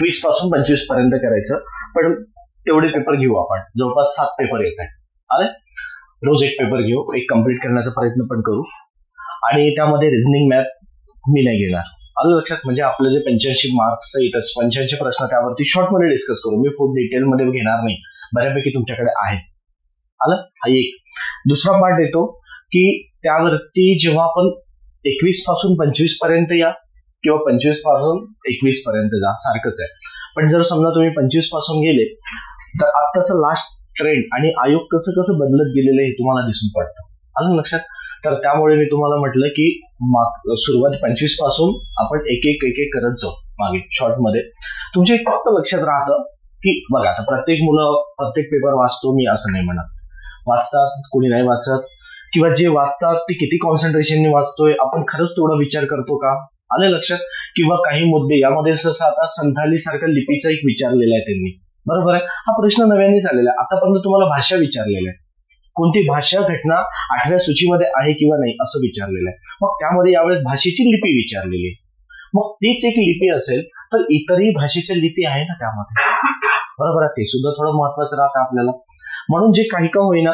20 पासून 25 पर्यंत करायचं, पण तेवढे पेपर घेऊ आपण. जवळपास 7 पेपर येत आहेत. आले, रोज एक पेपर घेऊ, एक कम्प्लीट करण्याचा प्रयत्न पण करू. आणि त्यामध्ये रिझनिंग मॅथ मी नाही घेणार. आलं लक्षात? म्हणजे आपलं जे 85 मार्क्स येतात, 85 प्रश्न त्यावरती शॉर्टमध्ये डिस्कस करू. मी फुल डिटेलमध्ये घेणार नाही, बऱ्यापैकी तुमच्याकडे आहेत. आलं, हा एक. दुसरा पार्ट येतो की त्यावरती जेव्हा आपण 21 पासून 25 पर्यंत या किंवा 25 पासून 21 पर्यंत जा, सारखंच आहे. पण जर समजा तुम्ही 25 पासून गेले तर आत्ताचं लास्ट ट्रेंड आणि आयोग कसं कसं बदलत गेलेलं हे तुम्हाला दिसून पडतं. आलं लक्षात? तर त्यामुळे मी तुम्हाला म्हटलं की सुरुवात 25 पासून आपण एक एक करत जाऊ मागे शॉर्टमध्ये. तुमच्या फक्त लक्षात राहतं की बघा, आता प्रत्येक मुलं प्रत्येक पेपर वाचतो मी असं नाही म्हणत. वाचतात, कोणी नाही वाचत, किंवा जे वाचतात ते किती कॉन्सन्ट्रेशनने वाचतोय, आपण खरंच तेवढा विचार करतो का? आले लक्षात? किंवा काही मुद्दे यामध्ये जसं आता संथाली सारख्या लिपीचा एक विचारलेला आहे त्यांनी, बरोबर आहे. हा प्रश्न नव्याने झालेला आहे. आतापर्यंत तुम्हाला भाषा विचारलेला आहे, कोणती भाषा घटना 8व्या सूचीमध्ये आहे किंवा नाही असं विचारलेलं आहे. मग त्यामध्ये यावेळेस भाषेची लिपी विचारलेली आहे. मग तीच एक लिपी असेल तर इतरही भाषेच्या लिपी आहे ना त्यामध्ये, बरोबर आहे. ते सुद्धा थोडं महत्वाचं राहतं आपल्याला. म्हणून जे काही का होईना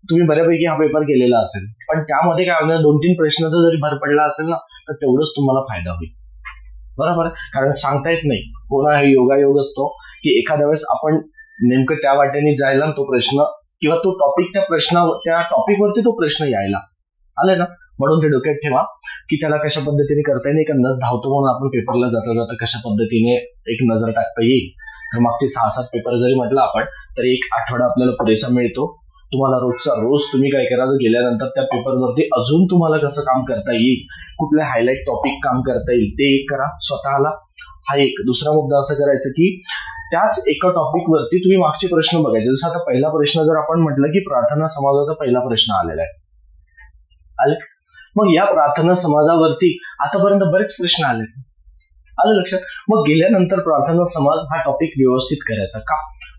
तुम्ही बऱ्यापैकी हा पेपर केलेला असेल, पण त्यामध्ये काय होणार, 2-3 प्रश्नाचा जरी भर पडला असेल ना तर तेवढंच तुम्हाला फायदा होईल, बरोबर. कारण सांगता येत नाही, कोणा हे योगायोग असतो की एखाद्या वेळेस आपण नेमकं त्या वाटेने जायला तो प्रश्न किंवा तो टॉपिक त्या टॉपिकवरती तो प्रश्न यायला आलाय ना. म्हणून ते डोक्यात ठेवा की त्याला कशा पद्धतीने करता येईल. एक नज धावतो म्हणून आपण पेपरला जाता जाता कशा पद्धतीने एक नजर टाकता येईल. तर मागचे 6-7 पेपर जरी म्हटलं आपण तरी एक आठवडा आपल्याला पुरेसा मिळतो. तुम्हाला रोजचा रोज तुम्ही काय करा, गेल्यानंतर त्या पेपरवरती अजून तुम्हाला कसं काम करता येईल, कुठले हायलाइट टॉपिक काम करता येईल ते एक करा स्वतःला. हा एक. दुसरा मुद्दा असं करायचं की त्याच एका टॉपिक वरती तुम्ही मागचे प्रश्न बघायचे. जसं आता पहिला प्रश्न जर आपण म्हटलं की प्रार्थना समाजाचा पहिला प्रश्न आलेला आहे, आले. मग या प्रार्थना समाजावरती आतापर्यंत बरेच प्रश्न आले, आलं लक्षात. मग गेल्यानंतर प्रार्थना समाज हा टॉपिक व्यवस्थित करायचा का?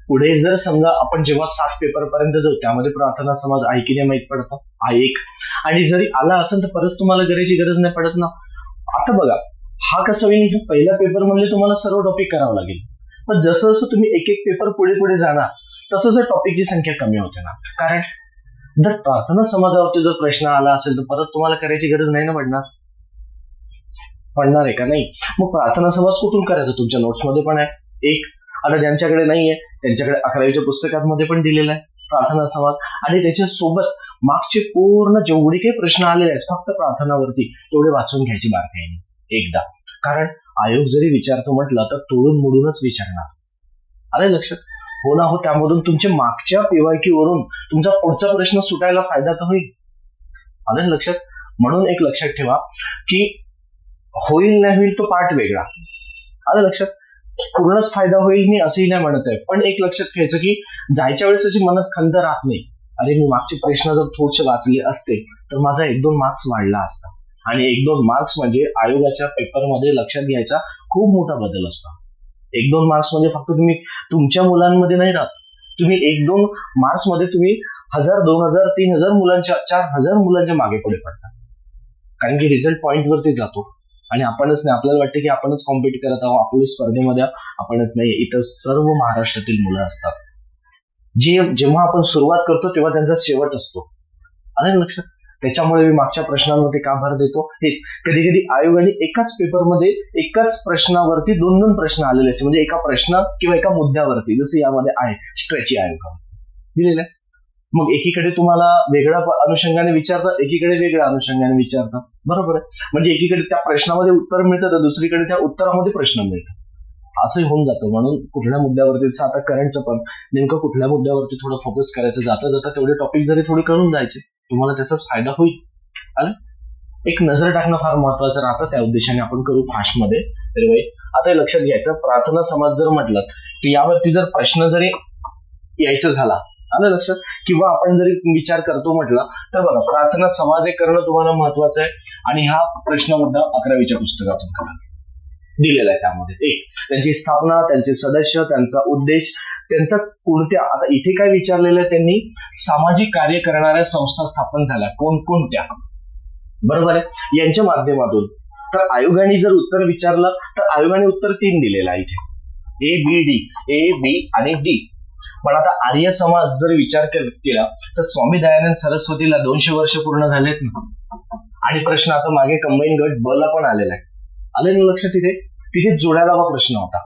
पुढे जर समजा आपण जेव्हा 7 पेपर पर्यंत जाऊ त्यामध्ये प्रार्थना समाज आहे की नाही माहित पडतं, हा एक. आणि जरी आला असेल तर परत तुम्हाला करायची गरज नाही पडत ना. आता बघा, हा कसं होईल, पहिला पेपर म्हणजे तुम्हाला सर्व टॉपिक करावं लागेल. पण जसं जसं तुम्ही एक एक पेपर पुढे पुढे जाणार तसं जर टॉपिकची संख्या कमी होते ना. कारण जर प्रार्थना समाजावरती जर प्रश्न आला असेल तर परत तुम्हाला करायची गरज नाही ना पडणार आहे का? नाही. मग प्रार्थना समाज कुठून करायचं? तुमच्या नोट्समध्ये पण आहे एक. आता ज्यांच्याकडे नाहीये त्यांच्याकडे 11वीच्या पुस्तकांमध्ये पण दिलेला आहे प्रार्थना समाज. आणि त्याच्या सोबत मागचे पूर्ण जेवढे काही प्रश्न आलेले आहेत फक्त प्रार्थनावरती तेवढे वाचून घ्यायची बारकाईने एकदा. कारण आयोग जरी विचारतो म्हटलं तर तोडून मोडूनच विचारणार, आले लक्षात? हो ना हो. त्यामधून तुमच्या मागच्या PYQ वरून तुमचा पुढचा प्रश्न सुटायला फायदा तर होईल, आले लक्षात? म्हणून एक लक्षात ठेवा की होईल नाही होईल तो पार्ट वेगळा, आलं लक्षात? पूर्णच फायदा होईल मी असंही नाही म्हणत आहे, पण एक लक्षात घ्यायचं की जायच्या वेळेस अशी मनात खंत राहत नाही, अरे मी मागचे प्रश्न जर थोडेसे वाचले असते तर माझा 1-2 मार्क्स वाढला असता. आणि 1-2 मार्क्स म्हणजे आयोगाच्या पेपरमध्ये लक्षात घ्यायचा खूप मोठा बदल असतो. 1-2 मार्क्स म्हणजे फक्त तुम्ही तुमच्या मुलांमध्ये नाही राहत, तुम्ही 1-2 मार्क्स मध्ये तुम्ही 1000, 2000, 3000 मुलांच्या 4000 मुलांच्या मागे पुढे पडतात. कारण की रिझल्ट पॉइंट वरती जातो आणि आपणच नाही, आपल्याला वाटतं की आपणच कॉम्पिट करत आहोत आपल्या स्पर्धेमध्ये, आपणच नाही, इतर सर्व महाराष्ट्रातील मुलं असतात. जेव्हा आपण सुरुवात करतो तेव्हा त्यांचा शेवट असतो, आलं लक्षात? त्याच्यामुळे मी मागच्या प्रश्नांवरती का भर देतो हेच. कधी कधी आयोगाने एकाच पेपरमध्ये एकाच प्रश्नावरती 2-2 प्रश्न आलेले असते, म्हणजे एका प्रश्न किंवा एका मुद्द्यावरती, जसं यामध्ये आहे स्ट्रेची आयोग दिलेलं आहे. मग एकीकडे तुम्हाला वेगळ्या अनुषंगाने विचारतात, एकीकडे वेगळ्या अनुषंगाने विचारतात, बरोबर आहे? म्हणजे एकीकडे त्या प्रश्नामध्ये उत्तर मिळतं तर दुसरीकडे त्या उत्तरामध्ये प्रश्न मिळतात, असंही होऊन जातं. म्हणून कुठल्या मुद्द्यावरती, जसं आता करंटचं पण नेमकं कुठल्या मुद्द्यावरती थोडं फोकस करायचं, जाता जाता तेवढे टॉपिक जरी थोडे करून जायचे तुम्हाला त्याचाच फायदा होईल. आलं? एक नजर टाकणं फार महत्वाचं राहतं, त्या उद्देशाने आपण करू फास्टमध्ये. रिवाईज आता हे लक्षात घ्यायचं, प्रार्थना समाज जर म्हटलं की यावरती जर प्रश्न जरी यायचं झाला, आलं लक्षात, किंवा आपण जरी विचार करतो म्हटलं तर बघा, प्रार्थना समाज एक करणं तुम्हाला महत्वाचं आहे. आणि हा प्रश्न मुद्दा 11वीच्या पुस्तकातून करा दिलेला आहे. त्यामध्ये एक त्यांची स्थापना, त्यांचे सदस्य, त्यांचा उद्देश, त्यांचा कोणत्या, आता इथे काय विचारलेलं आहे त्यांनी, सामाजिक कार्य करणाऱ्या संस्था स्थापन झाल्या कोणकोणत्या, बरोबर आहे, यांच्या माध्यमातून. तर आयोगाने जर उत्तर विचारलं तर आयोगाने उत्तर 3 दिलेलं आहे इथे, A B D, A B आणि डी. पण आता आर्य समाज जर विचार केला तर स्वामी दयानंद सरस्वतीला 200 वर्ष पूर्ण झालेत ना, आणि प्रश्न आता मागे कंबाईन गट ब ला पण आलेला आहे. आले ना लक्षात? तिथे जोड्याला हा प्रश्न होता.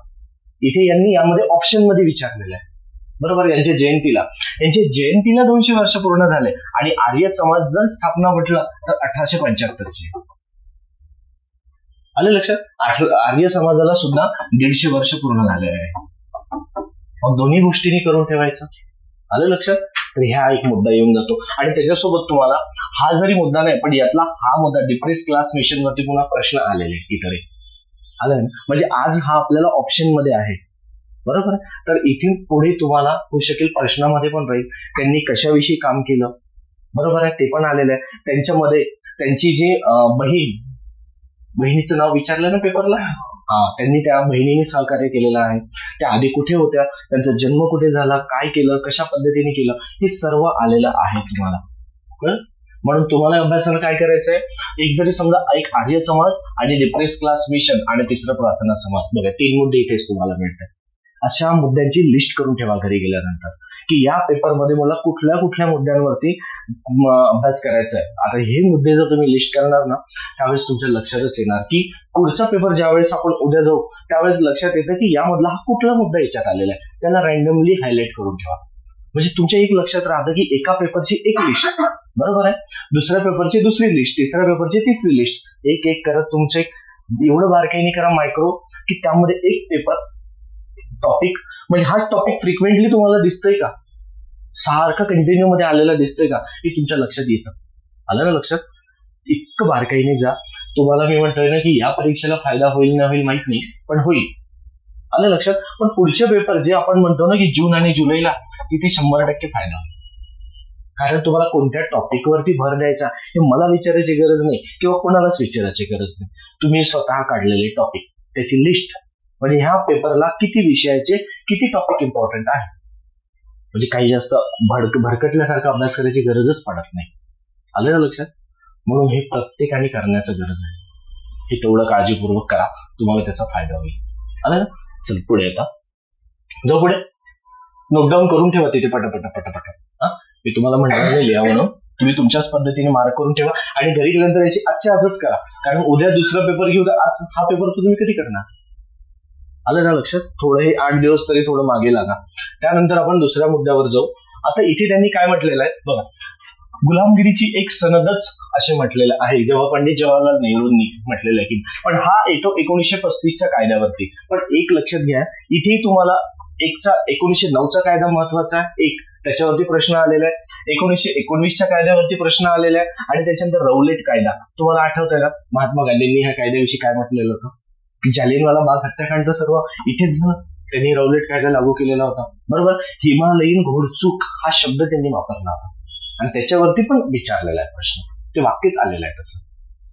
इथे यांनी यामध्ये ऑप्शन मध्ये विचारलेला आहे, बरोबर. यांच्या जयंतीला 200 वर्ष पूर्ण झाले, आणि आर्य समाज जर स्थापना म्हटलं तर 1875 ची. आले लक्षात? आर्य समाजाला सुद्धा 150 वर्ष पूर्ण झाले आहे. मग दोन्ही गोष्टींनी करून ठेवायचं. आलं लक्षात? तर ह्या एक मुद्दा येऊन जातो, आणि त्याच्यासोबत तुम्हाला हा जरी मुद्दा नाही पण यातला हा मुद्दा डिप्रेस क्लास मिशन वरती पुन्हा प्रश्न आलेले इतरे आले, म्हणजे आज हा आपल्याला ऑप्शन मध्ये आहे, बरोबर. तर इथून पुढे तुम्हाला होऊ शकेल प्रश्नामध्ये पण राहील त्यांनी कशाविषयी काम केलं, बरोबर आहे, ते पण आलेलं आहे. त्यांच्यामध्ये त्यांची जी बहिणीचं नाव विचारलं ना पेपरला, त्यांनी त्या बहिणीने सहकार्य केलेलं आहे. त्या आधी कुठे होत्या, त्यांचा जन्म कुठे झाला, काय केलं, कशा पद्धतीने केलं, हे सर्व आलेलं आहे तुम्हाला. म्हणून तुम्हाला अभ्यासाला काय करायचंय, एक जरी समजा एक आर्य समाज आणि डिप्रेस क्लास मिशन आणि तिसरं प्रार्थना समाज, बघा 3 मुद्दे इथेच तुम्हाला मिळतात. अशा मुद्द्यांची लिस्ट करून ठेवा घरी गेल्यानंतर, की या पेपरमध्ये मला कुठल्या कुठल्या मुद्द्यांवरती अभ्यास करायचा आहे. आता हे मुद्दे जर तुम्ही लिस्ट करणार ना, त्यावेळेस तुमच्या लक्षातच येणार की पुढचा पेपर ज्यावेळेस आपण उद्या जाऊ त्यावेळेस लक्षात येतं की यामधला हा कुठला मुद्दा याच्यात आलेला आहे, त्याला रँडमली हायलाइट करून ठेवा. म्हणजे तुमच्या एक लक्षात राहतं की एका पेपरची एक लिस्ट, बरोबर आहे, दुसऱ्या पेपरची दुसरी लिस्ट, तिसऱ्या पेपरची तिसरी लिस्ट, एक एक करत तुमचे एवढं बारकाईने करा मायक्रो, की त्यामध्ये एक पेपर टॉपिक, म्हणजे हाच टॉपिक फ्रिक्वेंटली तुम्हाला दिसतोय का, सारखं कंटिन्यू मध्ये आलेला दिसतोय का, हे तुमच्या लक्षात येतं. आलं ना लक्षात? इतकं बारकाईने जा. तुम्हाला मी म्हणतोय ना की या परीक्षेला फायदा होईल ना होईल माहित नाही, पण होईल. आलं लक्षात? पण पुढचे पेपर जे आपण म्हणतो ना की जून आणि जुलैला, तिथे 100% फायदा होईल. कारण तुम्हाला कोणत्या टॉपिकवरती भर द्यायचा हे मला विचारायची गरज नाही किंवा कोणालाच विचारायची गरज नाही. तुम्ही स्वतः काढलेले टॉपिक, त्याची लिस्ट, म्हणजे ह्या पेपरला किती विषयाचे किती टॉपिक इम्पॉर्टंट आहे, म्हणजे काही जास्त भरकटल्यासारखा अभ्यास करायची गरजच पडत नाही. आलं ना लक्षात? म्हणून हे प्रत्येकाने करण्याचं गरज आहे. हे तेवढं काळजीपूर्वक करा, तुम्हाला त्याचा फायदा होईल. आलं ना? चल पुढे आता जाऊ. पुढे नोटडाऊन करून ठेवा तिथे पटापट. मी तुम्हाला म्हणाला नाही लिहा म्हणून, तुम्ही तुमच्याच पद्धतीने मार्क करून ठेवा आणि घरी गेल्यानंतर याची आजच करा, कारण उद्या दुसरा पेपर घेऊ तर आज हा पेपर तर तुम्ही कधी करणार. आलं ना लक्षात? थोडं हे 8 दिवस तरी थोडं मागे लागा. त्यानंतर आपण दुसऱ्या मुद्द्यावर जाऊ. आता इथे त्यांनी काय म्हटलेलं आहे बघा, गुलामगिरीची एक सनदच असे म्हटलेलं आहे, जेव्हा पंडित जवाहरलाल नेहरूंनी म्हटलेलं आहे की, पण हा येतो 1935च्या कायद्यावरती. पण एक लक्षात घ्या, इथे तुम्हाला 1909चा कायदा महत्वाचा आहे, त्याच्यावरती प्रश्न आलेला आहे, 1919च्या कायद्यावरती प्रश्न आलेला आहे, आणि त्याच्यानंतर रौलेट कायदा. तुम्हाला आठवतंय का महात्मा गांधींनी ह्या कायद्याविषयी काय म्हटलेलं होतं, की जालियनवाला बाग हत्याकांड सर्व इथेच झालं, त्यांनी रौलेट कायदा लागू केलेला होता, बरोबर. हिमालयीन घोडचूक हा शब्द त्यांनी वापरला होता, आणि त्याच्यावरती पण विचारलेला आहे प्रश्न, ते वाक्यच आलेलं आहे तसं.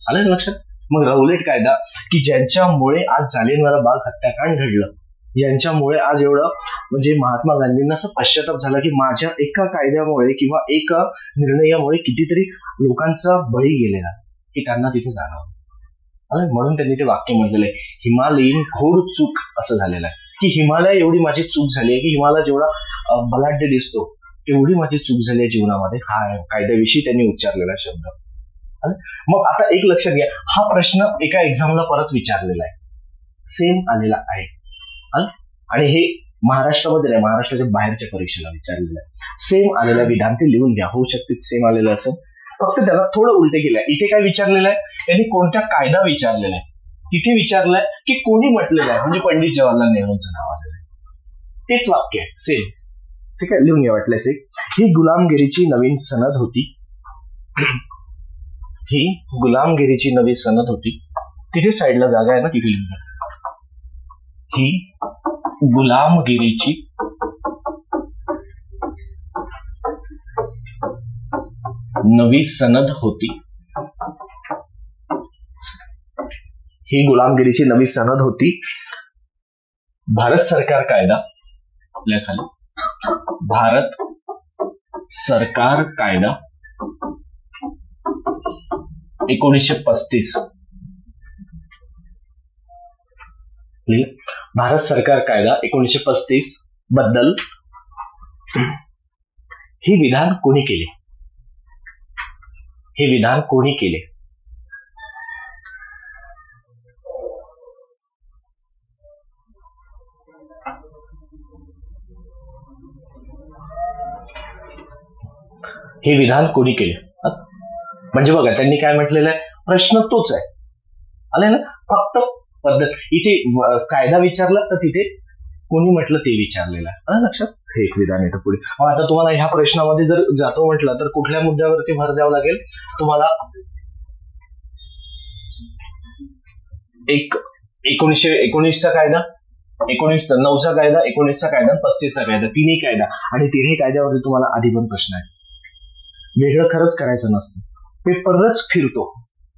आलं लक्षात? मग रौलेट कायदा, की ज्यांच्यामुळे आज जालियनवाला बाग हत्याकांड घडलं, यांच्यामुळे आज एवढं म्हणजे महात्मा गांधींना असं पश्चाताप झाला की माझ्या एका कायद्यामुळे किंवा एका निर्णयामुळे कितीतरी लोकांचा बळी गेलेला, की त्यांना तिथे जाणवलं. म्हणून त्यांनी ते वाक्य म्हटलेलं आहे, हिमालयीन घोड चूक असं झालेलं आहे, की हिमालय एवढी माझी चूक झाली आहे, की हिमालय जेवढा बलाढ्य दिसतो तेवढी माझी चूक झाली आहे जीवनामध्ये. हा कायद्याविषयी त्यांनी उच्चारलेला शब्द. मग आता एक लक्षात घ्या, हा प्रश्न एका एक्झामला परत विचारलेला आहे, सेम आलेला आहे, आणि हे महाराष्ट्रामध्ये नाही, महाराष्ट्राच्या बाहेरच्या परीक्षेला विचारलेलं आहे. सेम आलेला विधान ते लिहून घ्या, होऊ शकते सेम आलेलं असेल, फक्त त्याला थोडं उलटे केलंय. इथे काय विचारलेलं आहे, त्यांनी कोणत्या कायदा विचारलेला आहे, तिथे विचारलंय की कोणी म्हटलेलं आहे, म्हणजे पंडित जवाहरलाल नेहरूंचं नाव आलेलं आहे. तेच वाक्य आहे सेम. ठीक आहे, लिहून घ्या वाटल्यास. ही गुलामगिरीची नवीन सनद होती, ही गुलामगिरीची नवी सनद होती. तिथे साईडला जागा आहे ना, तिथे लिहून घ्या. ही गुलामगिरीची नवी सनद होती. ही गुलामगिरीची नवी सनद होती. भारत सरकार कायदा खाली, भारत सरकार कायदा 1935. भारत सरकार कायदा 1935 बद्दल हे विधान कोणी केले? हे विधान कोणी केले? हे विधान कोणी केले? म्हणजे बघा, त्यांनी काय म्हटलेलं आहे, प्रश्न तोच आहे, आलाय ना, फक्त पद्धत. इथे कायदा विचारला तर तिथे कोणी म्हटलं ते विचारलेलं आहे, लक्षात. हे एक विधान येतं पुढे. आता तुम्हाला ह्या प्रश्नामध्ये जर जातो म्हटलं तर कुठल्या मुद्द्यावरती भर द्यावं लागेल तुम्हाला? 1919चा कायदा, 1909चा कायदा, 19चा कायदा, 35चा कायदा, तिन्ही कायदा. आणि तिन्ही कायद्यावरती तुम्हाला आधी पण प्रश्न आहे. वेगळं खरंच करायचं नसतं, पेपरच फिरतो,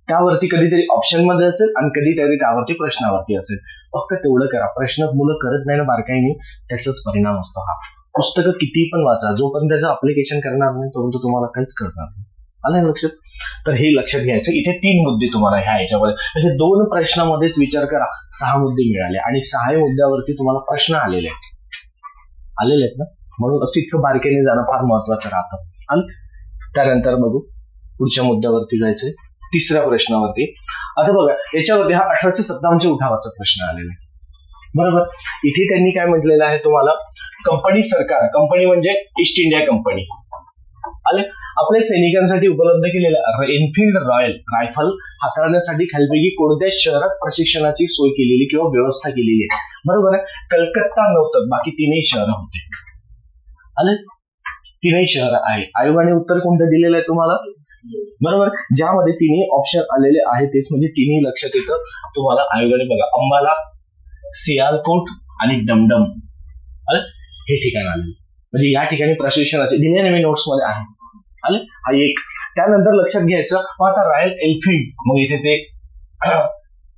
त्यावरती कधीतरी ऑप्शन मध्ये असेल आणि कधीतरी त्यावरती प्रश्नावरती असेल. फक्त तेवढं करा. प्रश्न मुलं करत नाही ना बारकाईने, त्याचाच परिणाम असतो हा. पुस्तकं किती पण वाचा, जोपर्यंत त्याचं अप्लिकेशन करणार नाही तोपर्यंत तुम्हाला काहीच करणार नाही. आलं लक्षात? तर हे लक्षात घ्यायचं. इथे 3 मुद्दे तुम्हाला ह्या ह्याच्यामध्ये, म्हणजे 2 प्रश्नामध्येच विचार करा, 6 मुद्दे मिळाले आणि 6 मुद्द्यावरती तुम्हाला प्रश्न आलेले आहेत ना. म्हणून असं इतकं बारकाईने जाणं फार महत्वाचं राहतं. आणि त्यानंतर बघू पुढच्या मुद्द्यावरती जायचंय, 3ऱ्या प्रश्नावरती. आता बघा, याच्यावरती हा 1857च्या उठावाचा प्रश्न आलेला आहे, बरोबर. इथे त्यांनी काय म्हटलेलं आहे तुम्हाला, कंपनी सरकार, कंपनी म्हणजे ईस्ट इंडिया कंपनी, आले, आपल्या सैनिकांसाठी उपलब्ध केलेल्या एनफिल्ड रॉयल रायफल हाताळण्यासाठी खालीलपैकी कोणत्या शहरात प्रशिक्षणाची सोय केलेली किंवा व्यवस्था केलेली आहे? बरोबर आहे. कलकत्ता नव्हतं, बाकी 3ही शहरं होते. आले, 3ही शहरं आहे. आयोगाने उत्तर कोणतं दिलेलं आहे तुम्हाला? बरोबर. ज्यामध्ये 3ही ऑप्शन आलेले आहे तेच म्हणजे 3ही लक्षात येतं तुम्हाला. आयोगाने बघा, अंबाला, सियालकोट आणि डमडम हे ठिकाण आले. म्हणजे या ठिकाणी प्रशिक्षणाचे दिले नवीन नोट्स मध्ये आहे, आले, हा एक. त्यानंतर लक्षात घ्यायचं, आता रॉयल एनफिल्ड, मग इथे ते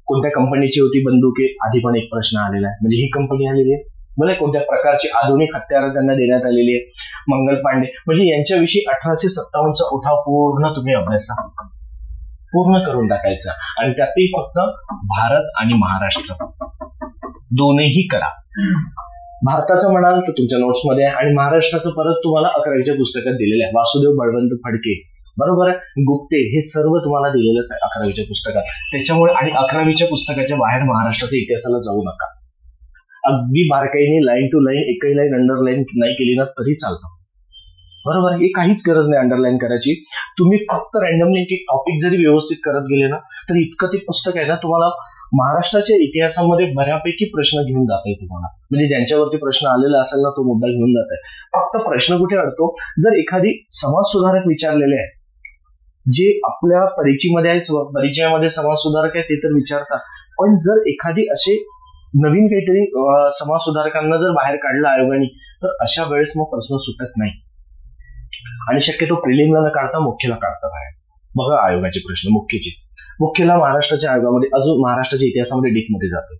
कोणत्या कंपनीची होती बंदुके, आधी पण एक प्रश्न आलेला आहे. म्हणजे ही कंपनी आलेली आहे, मला कोणत्या प्रकारची आधुनिक हत्यारं त्यांना देण्यात आलेली आहे. मंगल पांडे, म्हणजे यांच्याविषयी 1857चा उठाव पूर्ण तुम्ही अभ्यासा, पूर्ण करून टाकायचा. आणि त्यातही फक्त भारत आणि महाराष्ट्र दोन्ही करा. भारताचं म्हणाल तर तुमच्या नोट्स मध्ये आहे, आणि महाराष्ट्राचं परत तुम्हाला 11वीच्या पुस्तकात दिलेलं आहे. वासुदेव बळवंत फडके, बरोबर आहे, गुप्ते, हे सर्व तुम्हाला दिलेलंच आहे 11वीच्या पुस्तकात. त्याच्यामुळे आणि 11वीच्या पुस्तकाच्या बाहेर महाराष्ट्राच्या इतिहासाला जाऊ नका. अगदी बारकाईने लाईन टू लाईन, एकही लाईन अंडरलाईन नाही केली ना तरी चालतं, बरोबर. हे काहीच गरज नाही अंडरलाईन करायची. तुम्ही फक्त रॅन्डमली एक टॉपिक जरी व्यवस्थित करत गेले ना तर इतकं ते पुस्तक आहे ना तुम्हाला महाराष्ट्राच्या इतिहासामध्ये बऱ्यापैकी प्रश्न घेऊन जात आहे तुम्हाला. म्हणजे ज्यांच्यावरती प्रश्न आलेला असेल ना तो मुद्दा घेऊन जात आहे. फक्त प्रश्न कुठे अडतो, जर एखादी समाज सुधारक विचारलेले आहे, जे आपल्या परिचयामध्ये आहे, परिचयामध्ये समाज सुधारक आहे ते तर विचारतात, पण जर एखादी असे नवीन काहीतरी समाज सुधारकांना जर बाहेर काढलं आयोगाने तर अशा वेळेस मग प्रश्न सुटत नाही. आणि शक्यतो प्रिलिमला न काढता मुख्यला काढता बाहेर. बघा आयोगाचे प्रश्न, मुख्यला महाराष्ट्राच्या आयोगामध्ये अजून महाराष्ट्राच्या इतिहासामध्ये डीप मध्ये जातो,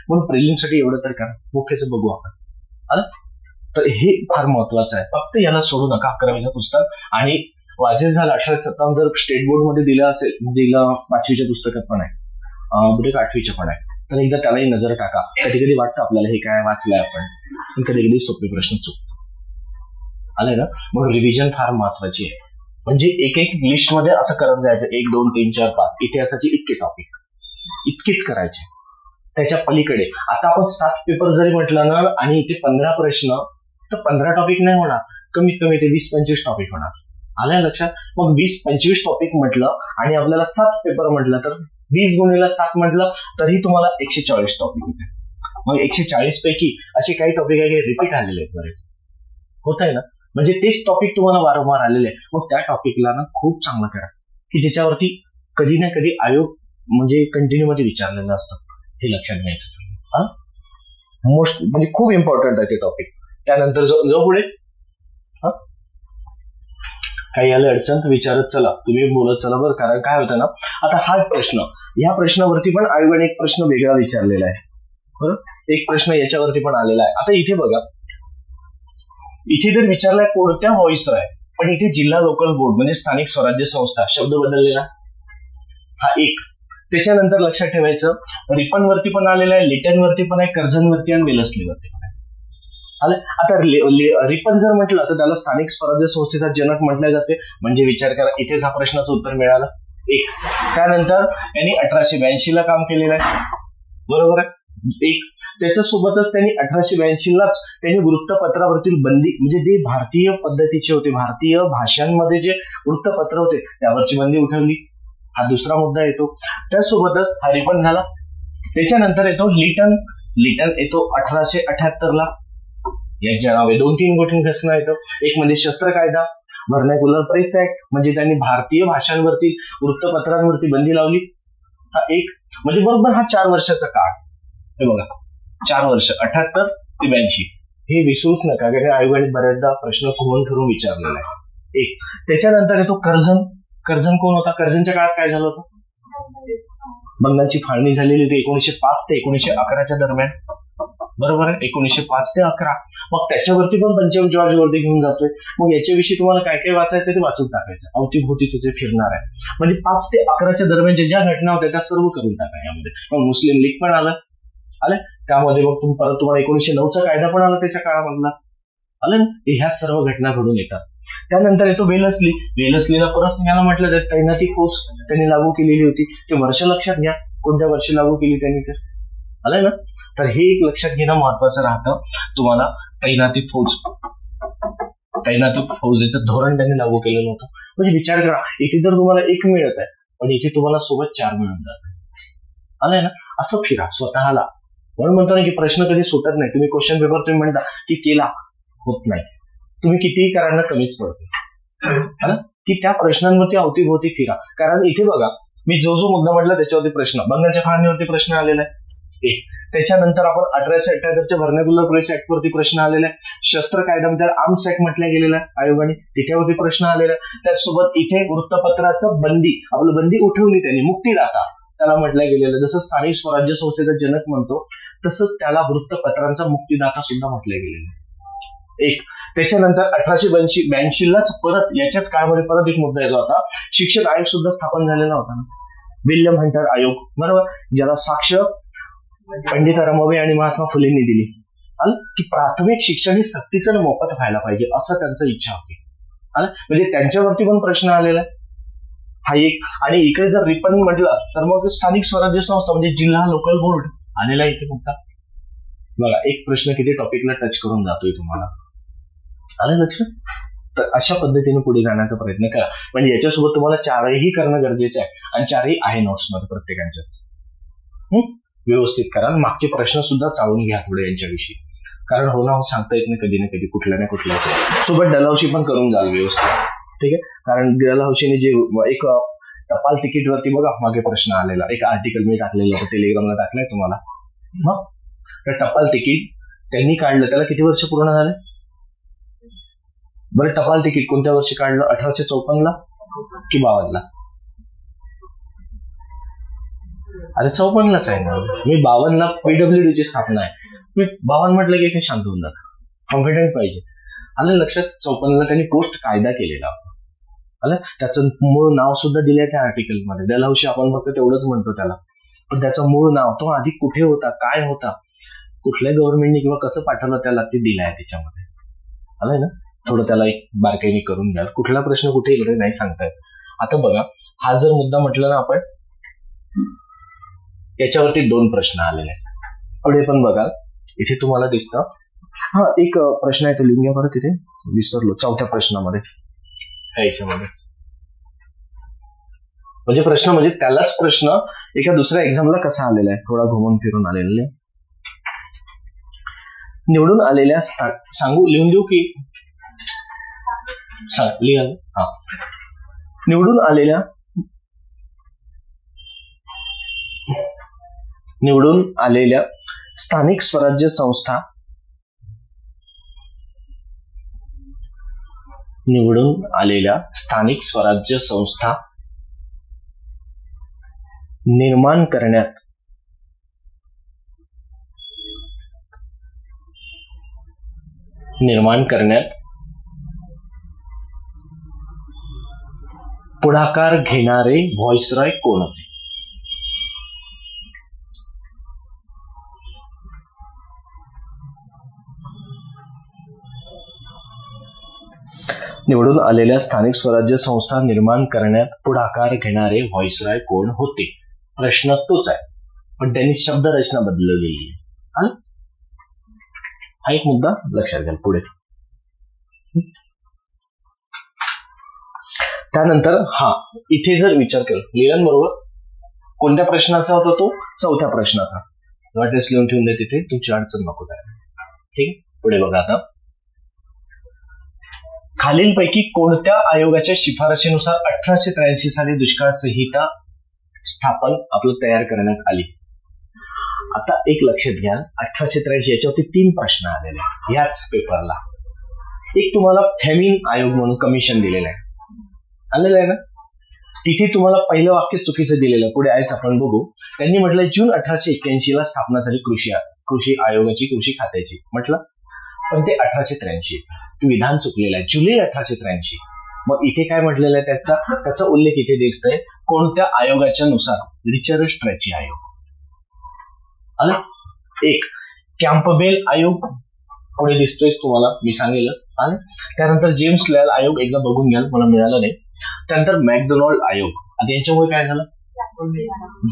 म्हणून प्रिलिमसाठी एवढं तर करा. मुख्यचं बघू आपण, आलं. तर हे फार महत्वाचं आहे. फक्त याला सोडू नका 11वीचं पुस्तक. आणि वाचन झालं 1857 जर स्टेट बोर्ड मध्ये दिलं असेल, दिलं 5वीच्या पुस्तकात पण आहे, बुडेक 8वीच्या पण आहे, तर एकदा त्यालाही नजर टाका. कधी कधी वाटतं आपल्याला हे काय वाचलंय आपण, पण कधी कधी सोपे प्रश्न चुकतो, आलंय ना. म्हणून रिव्हिजन फार महत्वाची आहे. म्हणजे एक लिस्ट मध्ये असं करत जायचं, 1 2 3 4 5 इतिहासाचे इतके टॉपिक, इतकेच करायचे. त्याच्या पलीकडे आता आपण 7 पेपर जरी म्हटलं ना आणि इथे 15 प्रश्न, तर 15 टॉपिक नाही होणार, कमीत कमी ते 20-25 टॉपिक होणार. आलंय लक्षात. मग 20-25 टॉपिक म्हटलं आणि आपल्याला 7 पेपर म्हटलं तर 20 गुणिले 7 म्हटलं तरी तुम्हाला 140 टॉपिक होते. मग 140 पैकी असे काही टॉपिक आहे रिपीट आलेले आहेत बरेच, होत आहे ना. म्हणजे तेच टॉपिक तुम्हाला वारंवार आलेले आहे. मग त्या टॉपिकला ना खूप चांगलं करा की ज्याच्यावरती कधी ना कधी आयोग म्हणजे कंटिन्यू मध्ये विचारलेलं असतं, हे लक्षात घ्यायचं. मोस्ट म्हणजे खूप इम्पॉर्टंट आहे ते टॉपिक. त्यानंतर जो पुढे काही आलं अडचण तर विचारत चला, तुम्ही बोलत चला बरं. कारण काय होतं ना, आता हा प्रश्न, या प्रश्नावरती पण आयोगाने एक प्रश्न वेगळा विचारलेला आहे, बरं. एक प्रश्न याच्यावरती पण आलेला आहे. आता इथे बघा, इथे जर विचारलाय कोणत्या व्हॉइसरॉय, पण इथे जिल्हा लोकल बोर्ड म्हणजे स्थानिक स्वराज्य संस्था शब्द बदललेला हा एक. त्याच्यानंतर लक्षात ठेवायचं, रिपन वरती पण आलेलं आहे, लिटन वरती पण आहे, कर्झन वरती आणि वेलस्ली वरती पण आहे. आता रिपन जर म्हटलं तर त्याला स्थानिक स्वराज्य संस्थेचा जनक म्हटले जाते. म्हणजे विचार करा, इथेच हा प्रश्नाचं उत्तर मिळालं. एक, त्यानंतर यांनी 1882 ला काम केलेलं आहे, बरोबर आहे. एक, त्याच्यासोबतच त्यांनी 1882 लाच त्यांनी वृत्तपत्रावरील बंदी, म्हणजे जे भारतीय पद्धतीचे होते, भारतीय भाषांमध्ये जे वृत्तपत्र होते त्यावरची बंदी उठवली. हा दुसरा मुद्दा येतो. त्यासोबतच हा रिपन झाला. त्याच्यानंतर येतो लिटन. लिटन येतो 1878 ला. यांच्या नावे 2-3 गोष्टी घटना येतो. एक म्हणजे शस्त्र कायदा, व्हर्नाक्युलर प्रेस ऍक्ट, म्हणजे त्यांनी भारतीय भाषांवरती वृत्तपत्रांवरती बंदी लावली. हा एक, म्हणजे बरोबर हा 4 वर्षाचा काळ. हे बघा, 4 वर्ष, 78 ते 82. हे विसरूच नका, कारण आयोगाने बऱ्याचदा प्रश्न खुमून फिरून विचारलेला आहे. एक, त्याच्यानंतर येतो कर्झन. कर्झन कोण होता? कर्झनच्या काळात काय झालं होतं? बंगालची फाळणी झालेली होती 1905 ते 1911 दरम्यान, बरोबर आहे. 1905 ते 11. मग त्याच्यावरती पण पंचम जॉर्ज वरती घेऊन जातोय. मग याच्याविषयी तुम्हाला काय काय वाचायचं ते वाचून टाकायचं, अवतीभोवती तुझे फिरणार आहे. म्हणजे 5 ते 11 दरम्यान ज्या घटना होत्या त्या सर्व करून टाका यामध्ये. मग मुस्लिम लीग पण आलं, त्यामध्ये मग परत तुम्हाला 1909चा कायदा पण आला त्याच्या काळामधला, आलं ना. ह्या सर्व घटना घडून येतात. त्यानंतर येतो वेलस्ली. वेलस्लीला परत याला म्हटलं तर तैनाती फौज त्यांनी लागू केलेली होती. ते वर्ष लक्षात घ्या, कोणत्या वर्षी लागू केली त्यांनी, तर आलं ना. तर हे एक लक्षात घेणं महत्वाचं राहतं तुम्हाला. तैनाती फौजेचं धोरण त्यांनी लागू केलेलं होतं. म्हणजे विचार करा, इथे तर तुम्हाला 1 मिळत आहे, पण इथे तुम्हाला सोबत 4 मिळून जात आहे, आलंय ना. असं फिरा स्वतःला. म्हणून म्हणतो ना की प्रश्न कधी सुटत नाही. तुम्ही क्वेश्चन पेपर तुम्ही म्हणता की केला, होत नाही. तुम्ही कितीही करा ना, कमीच पडतो, की त्या प्रश्नांवरती अवतीभोवती फिरा. कारण इथे बघा, मी जो मुद्दा म्हटला त्याच्यावरती प्रश्न, बंगालच्या फाळणीवरती प्रश्न आलेला आहे. एक, त्याच्यानंतर आपण 1878च्या व्हर्नाक्युलर प्रेस ऍक्ट वरती प्रश्न आलेला आहे. शस्त्र कायद्यामध्ये आर्म्स ऍक्ट म्हटलं गेलेला आहे आयोगाने, त्याच्यावरती प्रश्न आलेला आहे. त्याचसोबत इथे वृत्तपत्राचं बंदी, आपलं बंदी उठवली त्यांनी, मुक्तिदाता त्याला म्हटलं गेलेलं. जसं स्थानिक स्वराज्य संस्थेचा जनक म्हणतो, तसंच त्याला वृत्तपत्रांचा मुक्तिदाता सुद्धा म्हटलं गेलेलं आहे. एक, त्याच्यानंतर 1882 लाच परत याच्याच काळामध्ये परत एक मुद्दा येतो होता, शिक्षण आयोग सुद्धा स्थापन झालेला होता ना, विल्यम हंटर आयोग, बरोबर, ज्याला साक्ष पंडित रमाबाई आणि महात्मा फुलेंनी दिली, की प्राथमिक शिक्षण हे सक्तीचं मोफत व्हायला पाहिजे असं त्यांचं इच्छा होती. म्हणजे त्यांच्यावरती पण प्रश्न आलेला आहे हा एक. आणि इकडे जर रिपन म्हटलं तर मग स्थानिक स्वराज्य संस्था म्हणजे जिल्हा लोकल बोर्ड आलेला इथे मुद्दा. बघा, एक प्रश्न किती टॉपिकला टच करून जातोय तुम्हाला, आलं लक्षात. तर अशा पद्धतीने पुढे जाण्याचा प्रयत्न करा. म्हणजे याच्यासोबत तुम्हाला 4ही करणं गरजेचं आहे, आणि 4ही आहे नोट्समध्ये प्रत्येकांच्याच. व्यवस्थित करा. मागचे प्रश्न सुद्धा चाळून घ्या थोडे यांच्याविषयी, कारण हो ना हो सांगता येत नाही कधी ना कधी कुठल्या ना कुठल्या. सोबत डलहौसी पण करून जाल व्यवस्थित, ठीक आहे. कारण डलहौसीने जे एक टपाल तिकीट वरती बघा मागे प्रश्न आलेला, एक आर्टिकल मी टाकलेलं होतं, टेलिग्रामला टाकलंय तुम्हाला. मग तर टपाल तिकीट त्यांनी काढलं, त्याला किती वर्ष पूर्ण झाले? बरं, टपाल तिकीट कोणत्या वर्षी काढलं? 1854 ला की 52 ला? अरे 54लाच आहे ना. मी 52 ला PWD ची स्थापना आहे. मी 52 म्हटलं की शांत होऊन जात, कॉन्फिडंट पाहिजे. आलं लक्षात. 54 ला त्यांनी पोस्ट कायदा केलेला होता, आलं. त्याचं मूळ नाव सुद्धा दिलंय त्या आर्टिकलमध्ये. डलहौसी आपण फक्त तेवढंच म्हणतो त्याला, पण त्याचं मूळ नाव, तो आधी कुठे होता, काय होता, कुठल्या गव्हर्नमेंटने किंवा कसं पाठवलं त्याला ते दिलंय त्याच्यामध्ये, आलंय ना. थोडं त्याला एक बारकाईने करून घ्या. कुठला प्रश्न कुठे इकडे नाही सांगतायत. आता बघा, हा जर मुद्दा म्हटलं ना आपण, याच्यावरती 2 प्रश्न आलेले आहेत. पुढे पण बघा, इथे तुम्हाला दिसतं. हा एक प्रश्न आहे तो लिहून घ्या बरं, तिथे विसरलो. 4थ्या प्रश्नामध्ये याच्यामध्ये म्हणजे प्रश्न, म्हणजे त्यालाच प्रश्न एका दुसऱ्या एक्झामला कसा आलेला आहे, थोडा घुमून फिरून आलेला आहे. निवडून आलेल्या सांगू, लिहून देऊ की लिहा. हा, निवडून आलेल्या स्थानिक स्वराज्य संस्था निर्माण करण्यात पुढाकार घेणारे व्हॉइसरॉय कोण होते? निवडून आलेल्या स्थानिक स्वराज्य संस्था निर्माण करण्यात पुढाकार घेणारे व्हाईसरॉय कोण होते? प्रश्न तोच आहे, पण त्यांनी शब्दरचना बदललेली आहे. हा एक मुद्दा लक्षात घ्या. पुढे त्यानंतर इथे जर विचार केला लिहिल्याबरोबर कोणत्या प्रश्नाचा होता तो? चौथ्या प्रश्नाचा. नोटीस लिहून ठेवून दे तिथे, तुमची अडचण नको द्यायला. ठीक, पुढे बघा आता. खालीलपैकी कोणत्या आयोगाच्या शिफारशीनुसार 1883 साली दुष्काळ संहिता स्थापन तयार करण्यात आली? आता एक लक्षात घ्या, 1883 याच्यावरती 3 प्रश्न आलेले आहेत याच पेपरला. एक तुम्हाला फेमिन आयोग म्हणून कमिशन दिलेलं आहे, आलेलं आहे ना. तिथे तुम्हाला पहिलं वाक्य चुकीचं दिलेलं, पुढे आहेच आपण बघू. त्यांनी म्हटलं जून 1881 ला स्थापना झाली कृषी आयोगाची, कृषी खात्याची म्हटलं, पण ते 1883 विधान चुकलेलं आहे, जुलै 1883. मग इथे काय म्हटलेलं आहे त्याचा उल्लेख इथे दिसतोय कोणत्या आयोगाच्या नुसार? रिचर्ड स्ट्रॅची आयोग. आलं. एक कॅम्पबेल आयोग पुढे दिसतोय तुम्हाला, मी सांगेलच. आणि त्यानंतर जेम्स लॅल आयोग एकदा बघून घ्याल, मला मिळालं नाही. त्यानंतर मॅकडोनाल्ड आयोग. आता यांच्यामुळे काय झालं?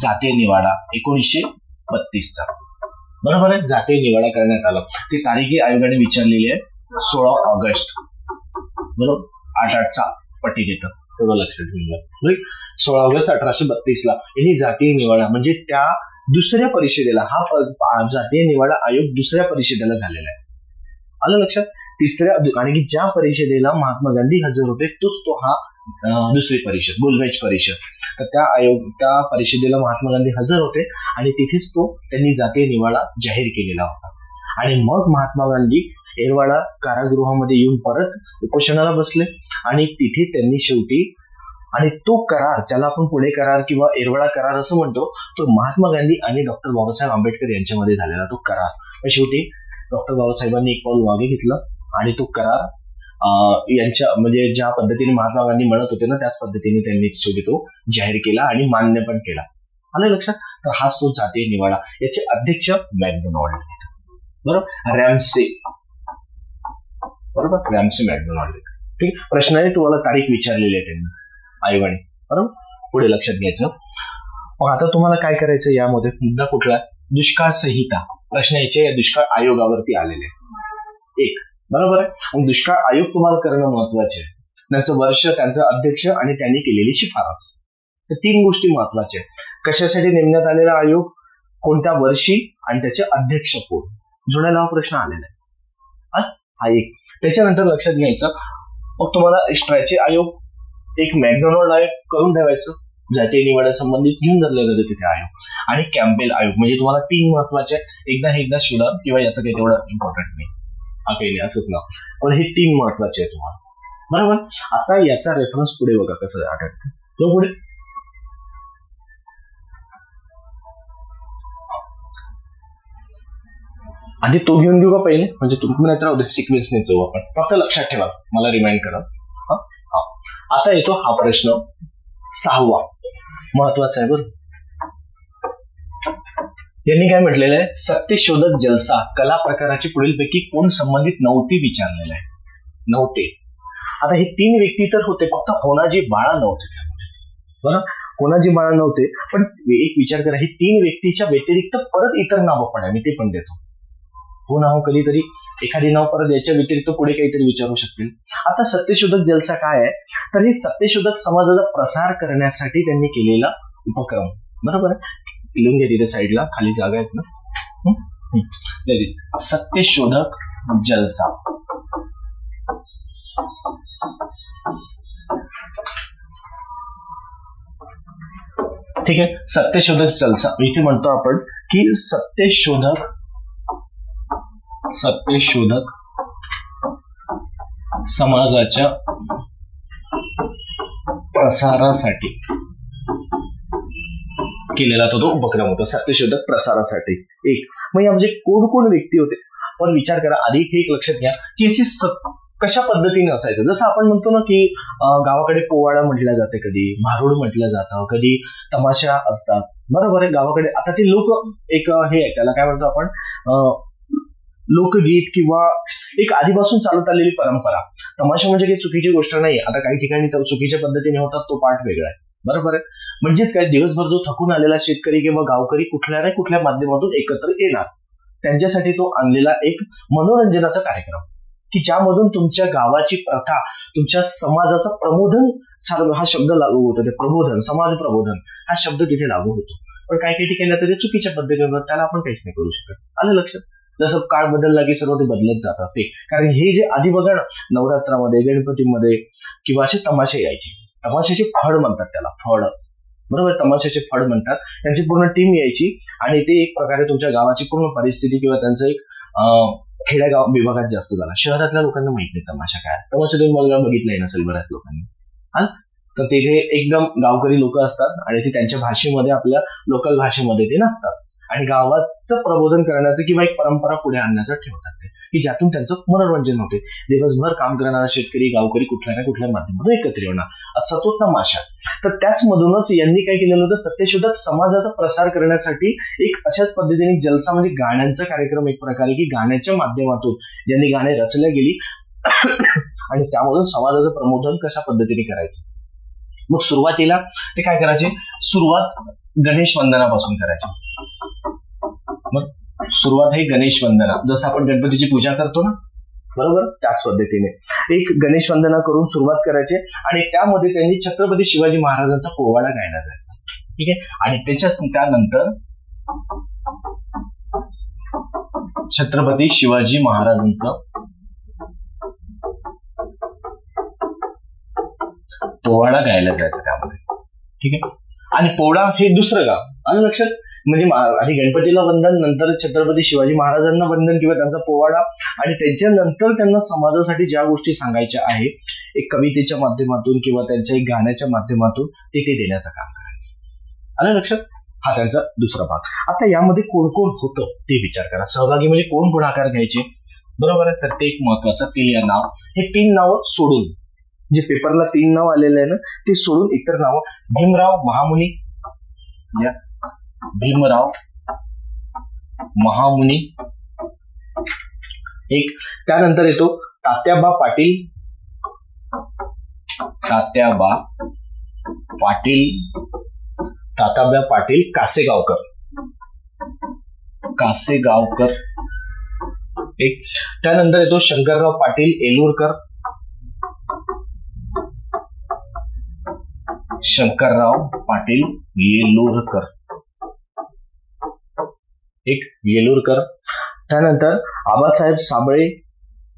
जातीय निवाडा 1932 चा, बरोबर आहे, जातीय निवाडा करण्यात आला. ती तारीखही आयोगाने विचारलेली आहे 16 ऑगस्ट, बरोबर. 8-8चा पट्टी देतं, तेवढं लक्षात घेऊन घ्या. 16 ऑगस्ट 1832 ला यांनी जातीय निवाडा म्हणजे त्या दुसऱ्या परिषदेला, हा जातीय निवाडा आयोग दुसऱ्या परिषदेला झालेला आहे. आलं लक्षात. तिसऱ्या आणि ज्या परिषदेला महात्मा गांधी हजर होते तोच तो हा दुसरी परिषद, बुलवेज परिषद. तर त्या परिषदेला महात्मा गांधी हजर होते आणि तिथेच त्यांनी जातीय निवाडा जाहीर केलेला होता. आणि मग महात्मा गांधी एरवाडा कारागृहामध्ये येऊन परत उपोषणाला बसले आणि तिथे त्यांनी शेवटी, आणि तो करार ज्याला आपण पुणे करार किंवा एरवाडा करार असं म्हणतो, तो महात्मा गांधी आणि डॉक्टर बाबासाहेब आंबेडकर यांच्यामध्ये झालेला तो करार. शेवटी डॉक्टर बाबासाहेबांनी एक पाऊल मागे घेतलं आणि तो करार यांच्या म्हणजे ज्या पद्धतीने महात्मा गांधी म्हणत होते ना, त्याच पद्धतीने त्यांनी शेवटी तो जाहीर केला आणि मान्य पण केला. आलं लक्षात. तर हाच तो जातीय निवाडा. याचे अध्यक्ष मॅकडोनाल्ड, बरोबर, रॅमसे, बरोबर, रॅमसे मॅकडोनाल्ड. ठीक. प्रश्नाने तुम्हाला तारीख विचारलेली आहे त्यांनी आयोगाने, बरोबर. पुढे लक्षात घ्यायचं. मग आता तुम्हाला काय करायचं यामध्ये? मुद्दा कुठला? दुष्काळ संहिता. प्रश्न याचे या दुष्काळ आयोगावरती आलेले एक, बरोबर आहे. आणि दुष्काळ आयोग तुम्हाला करणं महत्वाचे आहे. त्यांचं वर्ष, त्यांचं अध्यक्ष आणि त्यांनी केलेली शिफारस, तर 3 गोष्टी महत्वाच्या आहेत. कशासाठी नेमण्यात आलेला आयोग, कोणत्या वर्षी, आणि त्याचे अध्यक्ष कोण. जुन्या नाव प्रश्न आलेला आहे हा एक. त्याच्यानंतर लक्षात घ्यायचं, मग तुम्हाला स्ट्रॅची आयोग, एक मॅकडोनाल्ड आयोग करून ठेवायचं, जातीय निवाड्या संबंधित घेऊन धरले जाते तिथे आयोग, आणि कॅम्पेल आयोग. म्हणजे तुम्हाला 3 महत्वाचे, एकदा शोधा किंवा याचं काही तेवढं इम्पॉर्टंट नाही, हा काही नाही असंच ना, पण हे 3 महत्वाचे आहे तुम्हाला, बरोबर. आता याचा रेफरन्स पुढे बघा कसं आठवतं. तो पुढे आधी तो घेऊन घेऊ का पहिले, म्हणजे तुम्ही नाही तर सिक्वेन्सने जाऊ आपण. फक्त लक्षात ठेवा, मला रिमाइंड करा. आता येतो हा प्रश्न 6वा, महत्वाचा आहे बरं. यांनी काय म्हटलेलं आहे? सत्यशोधक जलसा कला प्रकाराची पुढीलपैकी कोण संबंधित नव्हती विचारलेलं आहे. नव्हते. आता हे 3 व्यक्ती तर होते, फक्त होनाजी बाळा नव्हते त्यामध्ये, बरं. होनाजी बाळा नव्हते, पण एक विचार करा, हे 3 व्यक्तीच्या व्यतिरिक्त परत इतर नावं पण आहे, मी ते पण देतो. हो नाव कधीतरी एखादी नाव परत याच्या व्यतिरिक्त पुढे काहीतरी विचारू शकतील. आता सत्यशोधक जलसा काय आहे? तर हे सत्यशोधक समाजाचा प्रसार करण्यासाठी त्यांनी केलेला उपक्रम, बरोबर आहे. लिहून घ्या तिथे साईडला, खाली जागा आहेत ना. सत्यशोधक जलसा. ठीक आहे. सत्यशोधक जलसा इथे म्हणतो आपण की सत्यशोधक समाजाच्या प्रसारासाठी केलेला तो उपक्रम होता. सत्यशोधक प्रसारासाठी एक. मग या म्हणजे कोण व्यक्ती होते, पण विचार करा आधी हे एक लक्षात घ्या की याची कशा पद्धतीने असायचं. जसं आपण म्हणतो ना की गावाकडे पोवाडा म्हटलं जाते, कधी भारुड म्हटलं जातं, कधी तमाशा असतात, बरोबर आहे गावाकडे. आता ते लोक एक हे आहे, त्याला काय म्हणतो आपण, लोकगीत किंवा एक आधीपासून चालत आलेली परंपरा. तमाशा म्हणजे काही चुकीची गोष्ट नाही. आता काही ठिकाणी चुकीच्या पद्धतीने होतात, तो पार्ट वेगळा आहे, बरोबर आहे. म्हणजेच काय, दिवसभर जो थकून आलेला शेतकरी किंवा गावकरी कुठल्या ना कुठल्या माध्यमातून एकत्र येणार, त्यांच्यासाठी तो आणलेला एक मनोरंजनाचा कार्यक्रम की ज्यामधून तुमच्या गावाची प्रथा, तुमच्या समाजाचं प्रबोधन, हा शब्द लागू होतो. ते प्रबोधन, समाज प्रबोधन हा शब्द तिथे लागू होतो. पण काही काही ठिकाणी आता ते चुकीच्या पद्धतीने, त्याला आपण काहीच नाही करू शकत. आलं लक्षात? जसं काळ बदलला की सर्व ते बदलत जातात ते. कारण हे जे आधी बघा ना, नवरात्रामध्ये, गणपतीमध्ये किंवा असे तमाशे यायचे, तमाशाचे फड म्हणतात त्याला, फड, बरोबर, तमाशाचे फड म्हणतात. त्यांची पूर्ण टीम यायची आणि ते एक प्रकारे तुमच्या गावाची पूर्ण परिस्थिती किंवा त्यांचं एक खेड्यागाव विभागात जास्त झाला. शहरातल्या लोकांना माहित नाही तमाशा काय. तमाशा तुम्ही मला बघितलंय नसेल बऱ्याच लोकांनी, हा. तर तिथे एकदम गावकरी लोक असतात आणि ते त्यांच्या भाषेमध्ये, आपल्या लोकल भाषेमध्ये ते नसतात आणि गावाचं प्रबोधन करण्याचं किंवा एक परंपरा पुढे आणण्याचं ठेवतात ते, की ज्यातून त्यांचं मनोरंजन होते. दिवसभर काम करणारा शेतकरी, गावकरी कुठल्या ना कुठल्या माध्यमातून एकत्र येणार, असा तो तमाशा. तर त्याच मधूनच यांनी काय केलेलं होतं, सत्यशोधक समाजाचा प्रसार करण्यासाठी एक अशाच पद्धतीने जलसा म्हणजे गाण्यांचा कार्यक्रम, एक प्रकारे की गाण्याच्या माध्यमातून ज्यांनी गाणे रचल्या गेली आणि त्यामधून समाजाचं प्रबोधन कशा पद्धतीने करायचं. मग सुरुवातीला ते काय करायचे, सुरुवात गणेश वंदनापासून करायचे. मग सुरुवात आहे गणेश वंदना, जसं आपण गणपतीची पूजा करतो ना, बरोबर, त्याच पद्धतीने एक गणेश वंदना करून सुरुवात करायचे आणि त्यामध्ये त्यांनी छत्रपती शिवाजी महाराजांचा पोवाडा गायला जायचा. ठीक आहे. आणि त्यानंतर छत्रपती शिवाजी महाराजांचा पोवाडा गायला जायचा त्यामध्ये. ठीक आहे. आणि पोवाडा हे दुसरं गाव, आलं लक्षात? म्हणजे आधी गणपतीला वंदन, नंतर छत्रपती शिवाजी महाराजांना वंदन किंवा त्यांचा पोवाडा, आणि त्याच्यानंतर त्यांना समाजासाठी ज्या गोष्टी सांगायच्या आहेत, एक कवितेच्या माध्यमातून किंवा त्यांच्या एक गाण्याच्या माध्यमातून ते देण्याचं काम करायचं. आलं लक्षात? हा त्यांचा दुसरा भाग. आता यामध्ये कोण कोण होतं ते विचार करा. सहभागी म्हणजे कोण पुढाकार घ्यायचे, बरोबर आहे. तर ते एक महत्वाचं, 3 नाव, हे 3 नावं सोडून, जे पेपरला 3 नाव आलेले आहे ना, ते सोडून इतर नावं, भीमराव महामुनी, या भीमराव महामुनी एक, त्यानंतर येतो तात्याबा पाटील, तात्याबा पाटील कासेगावकर, एक, त्यानंतर येतो शंकरराव पाटील येलूरकर, एक येलूरकर, त्यानंतर आबासाहेब साबळे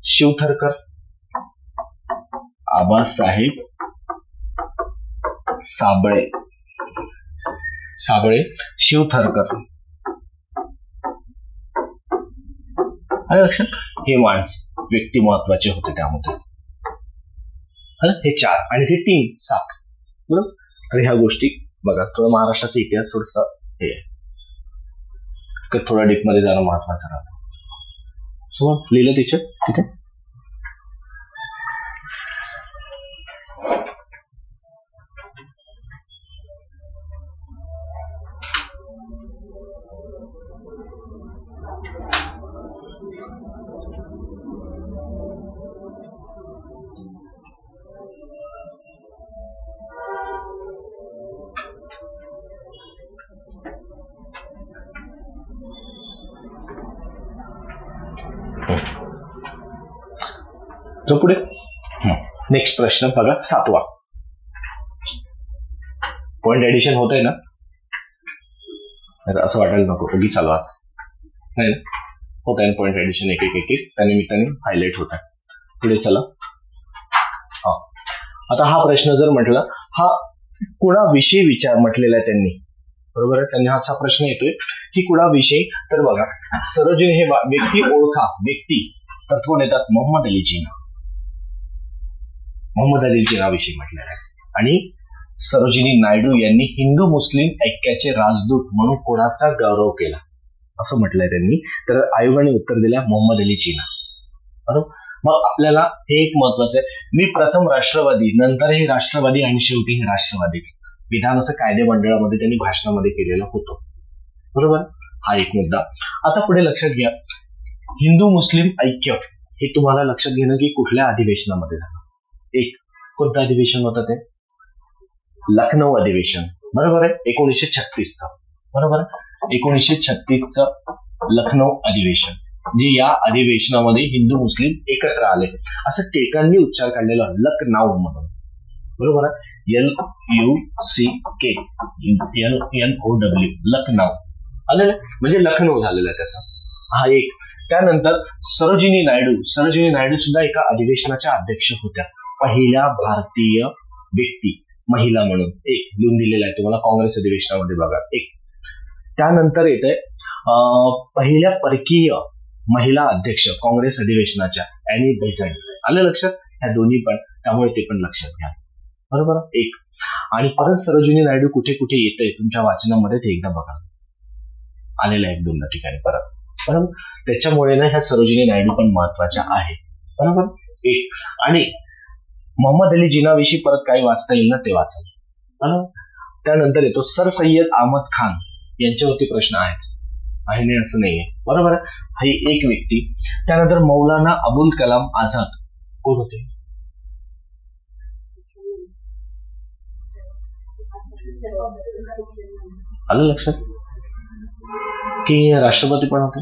शिवथरकर, साबळे शिवथरकर. लक्षात? हे माणस व्यक्ती महत्वाचे होते त्यामध्ये. हे 4 आणि हे 3, 7, बरोबर. तर ह्या गोष्टी बघा, थोडं महाराष्ट्राचा इतिहास थोडसा हे आहे, थोडा डीप मध्ये जाणं महत्वाचं राहतं. सो लिहिलं तिथे. जो पुढे नेक्स्ट प्रश्न बघा, 7वा. पॉइंट एडिशन होत आहे ना, असं वाटायला नको उगी चालवा, नाही होत आहे पॉइंट एडिशन, एक त्यानिमित्ताने हायलाइट होत आहे. पुढे चला. आता हा प्रश्न जर म्हटला, हा कुणाविषयी विचार म्हटलेला आहे त्यांनी, बरोबर आहे. त्यांनी असा प्रश्न येतोय की कुणाविषयी, तर बघा, सरोजिनी हे व्यक्ती ओळखा, व्यक्ती तत्व येतात मोहम्मद अली जिनाविषयी म्हटलेलं आहे. आणि सरोजिनी नायडू यांनी हिंदू मुस्लिम ऐक्याचे राजदूत म्हणून कोणाचा गौरव केला असं म्हटलंय त्यांनी. तर आयोगाने उत्तर दिल्या मोहम्मद अली जिना, बरोबर. मग आपल्याला हे एक महत्वाचं आहे, मी प्रथम राष्ट्रवादी, नंतर हे राष्ट्रवादी आणि शेवटी हे राष्ट्रवादीच, विधान असं कायदे मंडळामध्ये त्यांनी भाषणामध्ये केलेलं होतं, बरोबर. हा एक मुद्दा. आता पुढे लक्षात घ्या, हिंदू मुस्लिम ऐक्य हे तुम्हाला लक्षात घेणं की कुठल्या अधिवेशनामध्ये झालं. एक कोणतं अधिवेशन होतं ते? लखनौ अधिवेशन, बरोबर आहे, 1936चं. बरोबर आहे, 1936चं लखनौ अधिवेशन, जे या अधिवेशनामध्ये हिंदू मुस्लिम एकत्र आले. असं टिळकांनी उच्चार काढलेला लखनौ म्हणून. बरोबर आहे, LUCK लखनौ आलेलं म्हणजे लखनौ झालेलं आहे त्याचा. हा एक. त्यानंतर सरोजिनी नायडू सुद्धा एका अधिवेशनाच्या अध्यक्ष होत्या, पहिल्या भारतीय व्यक्ती महिला म्हणून. एक लिहून दिलेला आहे तुम्हाला काँग्रेस अधिवेशनामध्ये बघा. एक. त्यानंतर येते पहिल्या परकीय महिला अध्यक्ष काँग्रेस अधिवेशनाच्या ॲनी बेझंट. आलं लक्षात? ह्या दोन्ही पण, त्यामुळे ते पण लक्षात घ्या. बरोबर. एक. आणि परत सरोजिनी नायडू कुठे कुठे येते तुमच्या वाचनामध्ये ते एकदा बघा. आलेलं आहे 1-2 ठिकाणी परत. बरोबर. त्याच्यामुळे ना ह्या सरोजिनी नायडू पण महत्वाच्या आहेत. बरोबर. एक. आणि मोहम्मद अली जिनाविषयी परत काही वाचता येईल ना ते वाचा. बरोबर. त्यानंतर येतो सर सय्यद अहमद खान यांच्यावरती प्रश्न आहे नाही असं नाहीये. बरोबर. ही एक व्यक्ती. त्यानंतर मौलाना अबुल कलाम आझाद कोण होते? आलं लक्षात की राष्ट्रपती पण होते?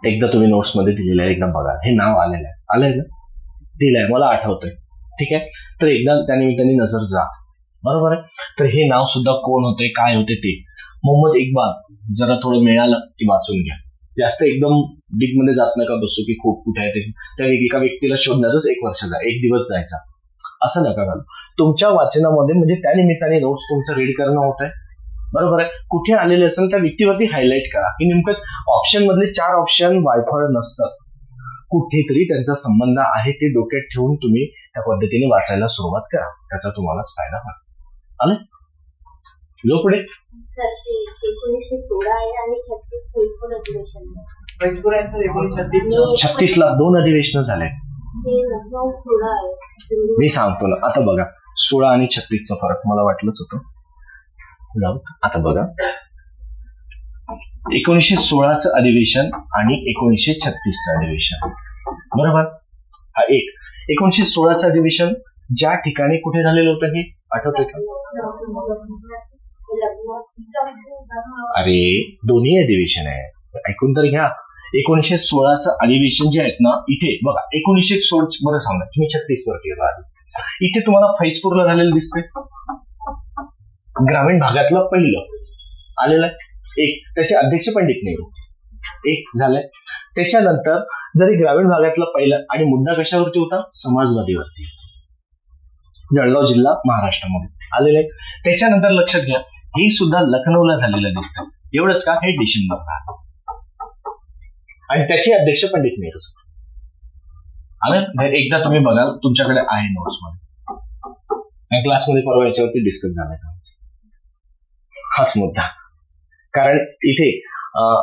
एकदा तुम्ही नोट्स मध्ये दिलेलं आहे, एकदा बघा. हे नाव आलेलं आहे, आलंय ना, दिलंय, मला आठवतंय. ठीक आहे, तर एकदा त्यानिमित्ताने नजर जा. बरोबर आहे. तर हे नाव सुद्धा कोण होते, काय होते ते. मोहम्मद इक्बाल, जरा थोडं मिळालं की वाचून घ्या. जास्त एकदम डीप मध्ये जात नका बसू की खूप कुठे आहे ते. त्या एका व्यक्तीला शोधण्यातच 1 वर्ष जाय, 1 दिवस जायचा, असं नका घालू. तुमच्या वाचनामध्ये म्हणजे त्या निमित्ताने नोट्स तुमचं रीड करणं होत आहे. बरोबर आहे. कुठे आलेले असेल त्या व्यक्तीवरती हायलाईट करा की नेमकं ऑप्शन मधले 4 ऑप्शन वायफळ नसतात, कुठेतरी त्यांचा संबंध आहे ते डोक्यात ठेवून तुम्ही त्या पद्धतीने वाचायला सुरुवात करा, त्याचा तुम्हालाच फायदा होईल. आले लो पुढे. सर, 1916 आहे आणि 36 फैजपूर अधिवेशन. 36 ला 2 अधिवेशन झाले. मी सांगतो ना, आता बघा 16 आणि 36चा फरक मला वाटलंच होतं. आता बघा 1916चं अधिवेशन आणि 1936चं अधिवेशन. बरोबर. हा एक. 1916चं अधिवेशन ज्या ठिकाणी कुठे झालेलं होतं हे आठवतंय का? अरे दोन्ही अधिवेशन आहे, ऐकून तर घ्या. 1916चं अधिवेशन जे आहेत ना, इथे बघा 1916 बरं सांगा, तुम्ही 36 वर केलं आधी. इथे तुम्हाला फैजपूरला झालेलं दिसतंय, ग्रामीण भागातलं पहिलं आलेलं एक. त्याचे अध्यक्ष पंडित नेहरू एक झालंय. त्याच्यानंतर जरी ग्रामीण भागातलं पहिलं आणि मुद्दा कशावरती होता? समाजवादीवरती, जळगाव जिल्हा महाराष्ट्रामध्ये आलेलं आहे. त्याच्यानंतर लक्षात घ्या, हे सुद्धा लखनौला झालेलं दिसतं. एवढंच का? हे डिसेंबरला आणि त्याचे अध्यक्ष पंडित नेहरू आलं. एकदा तुम्ही बघाल, तुमच्याकडे आहे नोट्स मध्ये, क्लासमध्ये परवा याच्यावरती डिस्कस झालाय का हाच मुद्दा. कारण इथे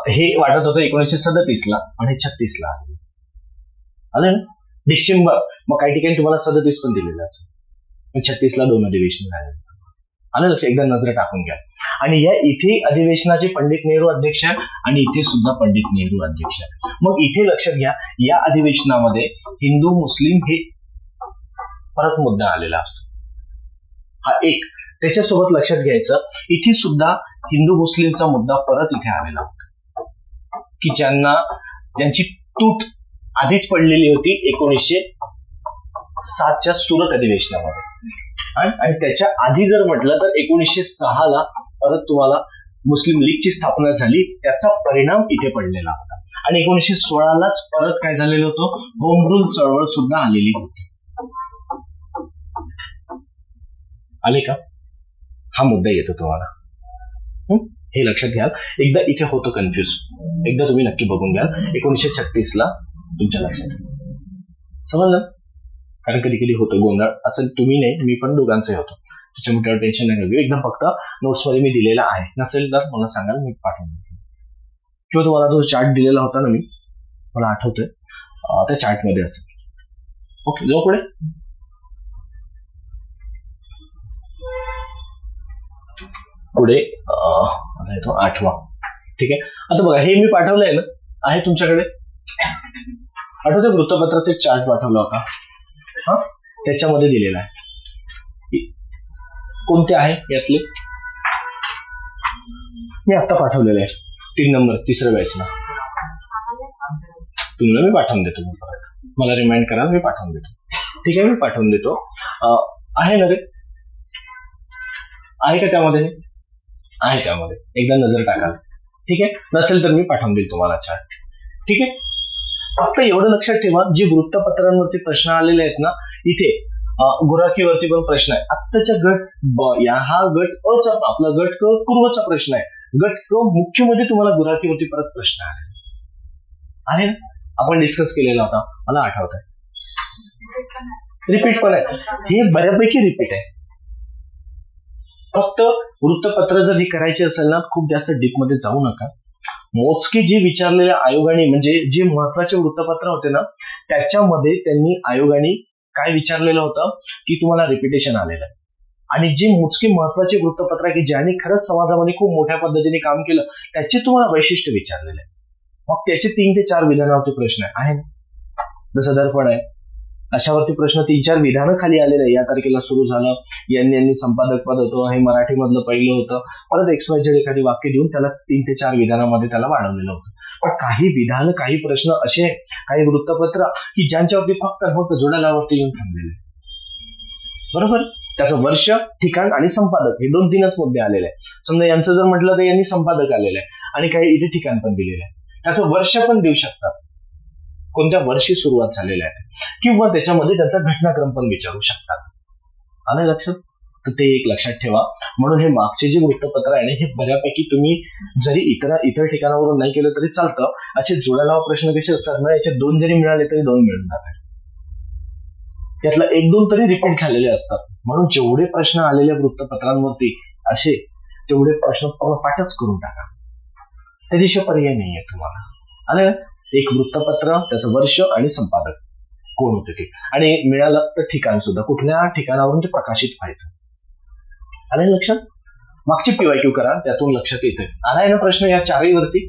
हे वाटत होतं 1937ला आणि 36ला आलं ना डिसेंबर. मग काही ठिकाणी तुम्हाला 37 पण दिलेलं असेल, 36ला 2 अधिवेशन झाले. आलं लक्ष? एकदा नजर टाकून घ्या. आणि या इथे अधिवेशनाचे पंडित नेहरू अध्यक्ष आणि इथे सुद्धा पंडित नेहरू अध्यक्ष. मग इथे लक्षात घ्या, या अधिवेशनामध्ये हिंदू मुस्लिम हे परत मुद्दा आलेला असतो. हा एक. त्याच्यासोबत लक्षात घ्यायचं, इथे सुद्धा हिंदू मुस्लिमचा मुद्दा परत इथे आलेला होता की ज्यांची तूट आधीच पडलेली होती 1907च्या सुरत अधिवेशनामध्ये. आणि त्याच्या आधी जर म्हटलं तर 1906ला परत तुम्हाला मुस्लिम लीगची स्थापना झाली, त्याचा परिणाम इथे पडलेला होता. आणि 1916लाच परत काय झालेलं होतं? होम रूल चळवळ सुद्धा आलेली होती. आले का? हा मुद्दा येतो तुम्हाला, हे लक्षात घ्याल. एकदा इथे होतं कन्फ्युज, एकदा तुम्ही नक्की बघून घ्याल. 1936ला तुमच्या लक्षात समजलं? कारण कधी कधी होतं गोंधळ, असं तुम्ही नाही मी पण दोघांचंही होतं, त्याच्यामुळे टेन्शन नाही घेऊ. एकदम फक्त नोट्स मध्ये मी दिलेला आहे, नसेल तर मला सांगाल, मी पाठवून देतो. किंवा तुम्हाला जो चार्ट दिलेला होता ना, मी मला आठवतोय त्या चार्ट मध्ये असेल. ओके, जाऊ पुढे. पुढे आता येतो 8वा. ठीक आहे, आता बघा हे मी पाठवलंय ना, आहे तुमच्याकडे, आठवतं वृत्तपत्राचा एक चार्ट पाठवला होता, हा त्याच्यामध्ये दिलेला आहे. कोणते आहे यातले, मी आता पाठवलेलं आहे 3 नंबर 3ऱ्या बॅचला. तुम्हाला मी पाठवून देतो, मी परत मला रिमाइंड करा, मी पाठवून देतो. ठीक आहे, मी पाठवून देतो. आहे ना रे, आहे का त्यामध्ये, आहे त्यामध्ये, एकदा नजर टाकाल. ठीक आहे, नसेल तर मी पाठवून देईल तुम्हाला चार्ट. ठीक आहे, फक्त एवढं लक्षात ठेवा, जे वृत्तपत्रांवरती प्रश्न आलेले आहेत ना, इथे गुराखीवरती पण प्रश्न आहे. आत्ताच्या गट हा गट अचा, आपला गट क पूर्वचा प्रश्न आहे. गट क मुख्यमध्ये तुम्हाला गुराखीवरती परत प्रश्न आहे ना, आपण डिस्कस केलेला होता, मला आठवत आहे. रिपीट पण आहे, हे बऱ्यापैकी रिपीट आहे. फक्त वृत्तपत्र जर हे करायचे असेल ना, खूप जास्त डीप मध्ये जाऊ नका. मोजके जे विचारलेल्या आयोगाने, म्हणजे जे महत्वाचे वृत्तपत्र होते ना, त्याच्यामध्ये त्यांनी आयोगाने काय विचारलेलं होतं की तुम्हाला रिपिटेशन आलेलं आहे. आणि जे मोजके महत्वाचे वृत्तपत्र आहे की ज्यांनी खरंच समाजामध्ये खूप मोठ्या पद्धतीने काम केलं, त्याचे तुम्हाला वैशिष्ट्य विचारलेलं आहे. मग त्याचे 3 ते 4 विधानावरती प्रश्न आहे ना, जसं दर्पण आहे, अशावरती प्रश्न 3-4 विधानं खाली आलेलं आहे. या तारखेला सुरू झालं, यांनी संपादक पद होतं, हे मराठी मधलं पहिलं होतं, परत XYZ एखादी वाक्य देऊन त्याला 3 ते 4 विधानामध्ये त्याला वाढवलेलं होतं. पण काही विधान, काही प्रश्न असे, काही वृत्तपत्र की ज्यांच्यावरती फक्त जोड्यालावरती येऊन थांबलेले. बरोबर, त्याचं वर्ष, ठिकाण आणि संपादक हे 2-3च मुद्दे आलेले आहेत. समजा यांचं जर म्हटलं तर यांनी संपादक आलेलं आहे आणि काही इथे ठिकाण पण दिलेलं आहे. त्याचं वर्ष पण देऊ शकतात, कोणत्या वर्षी सुरुवात झालेली आहे, किंवा त्याच्यामध्ये त्याचा घटनाक्रम पण विचारू शकतात. आलं लक्षात? तर ते एक लक्षात ठेवा. म्हणून हे मागचे जे वृत्तपत्र आहे ना, हे बऱ्यापैकी तुम्ही जरी इतर ठिकाणावरून नाही केलं तरी चालतं. असे जोड्यालावा प्रश्न कसे असतात ना, याचे 2 जरी मिळाले तरी 2 मिळून जातात. त्यातला 1-2 तरी रिपीट झालेले असतात. म्हणून जेवढे प्रश्न आलेल्या वृत्तपत्रांवरती असे, तेवढे प्रश्न पूर्ण पाठच करून टाका. त्याच्याशिवाय पर्याय नाहीये तुम्हाला. आलं? एक वृत्तपत्र, त्याचं वर्ष आणि संपादक कोण होते ते, आणि मिळालं तर ठिकाण सुद्धा, कुठल्या ठिकाणावरून ते प्रकाशित व्हायचं. आलंय लक्षात? मागची PYQ करा, त्यातून लक्षात येते. आलाय ना प्रश्न या 4ही वरती?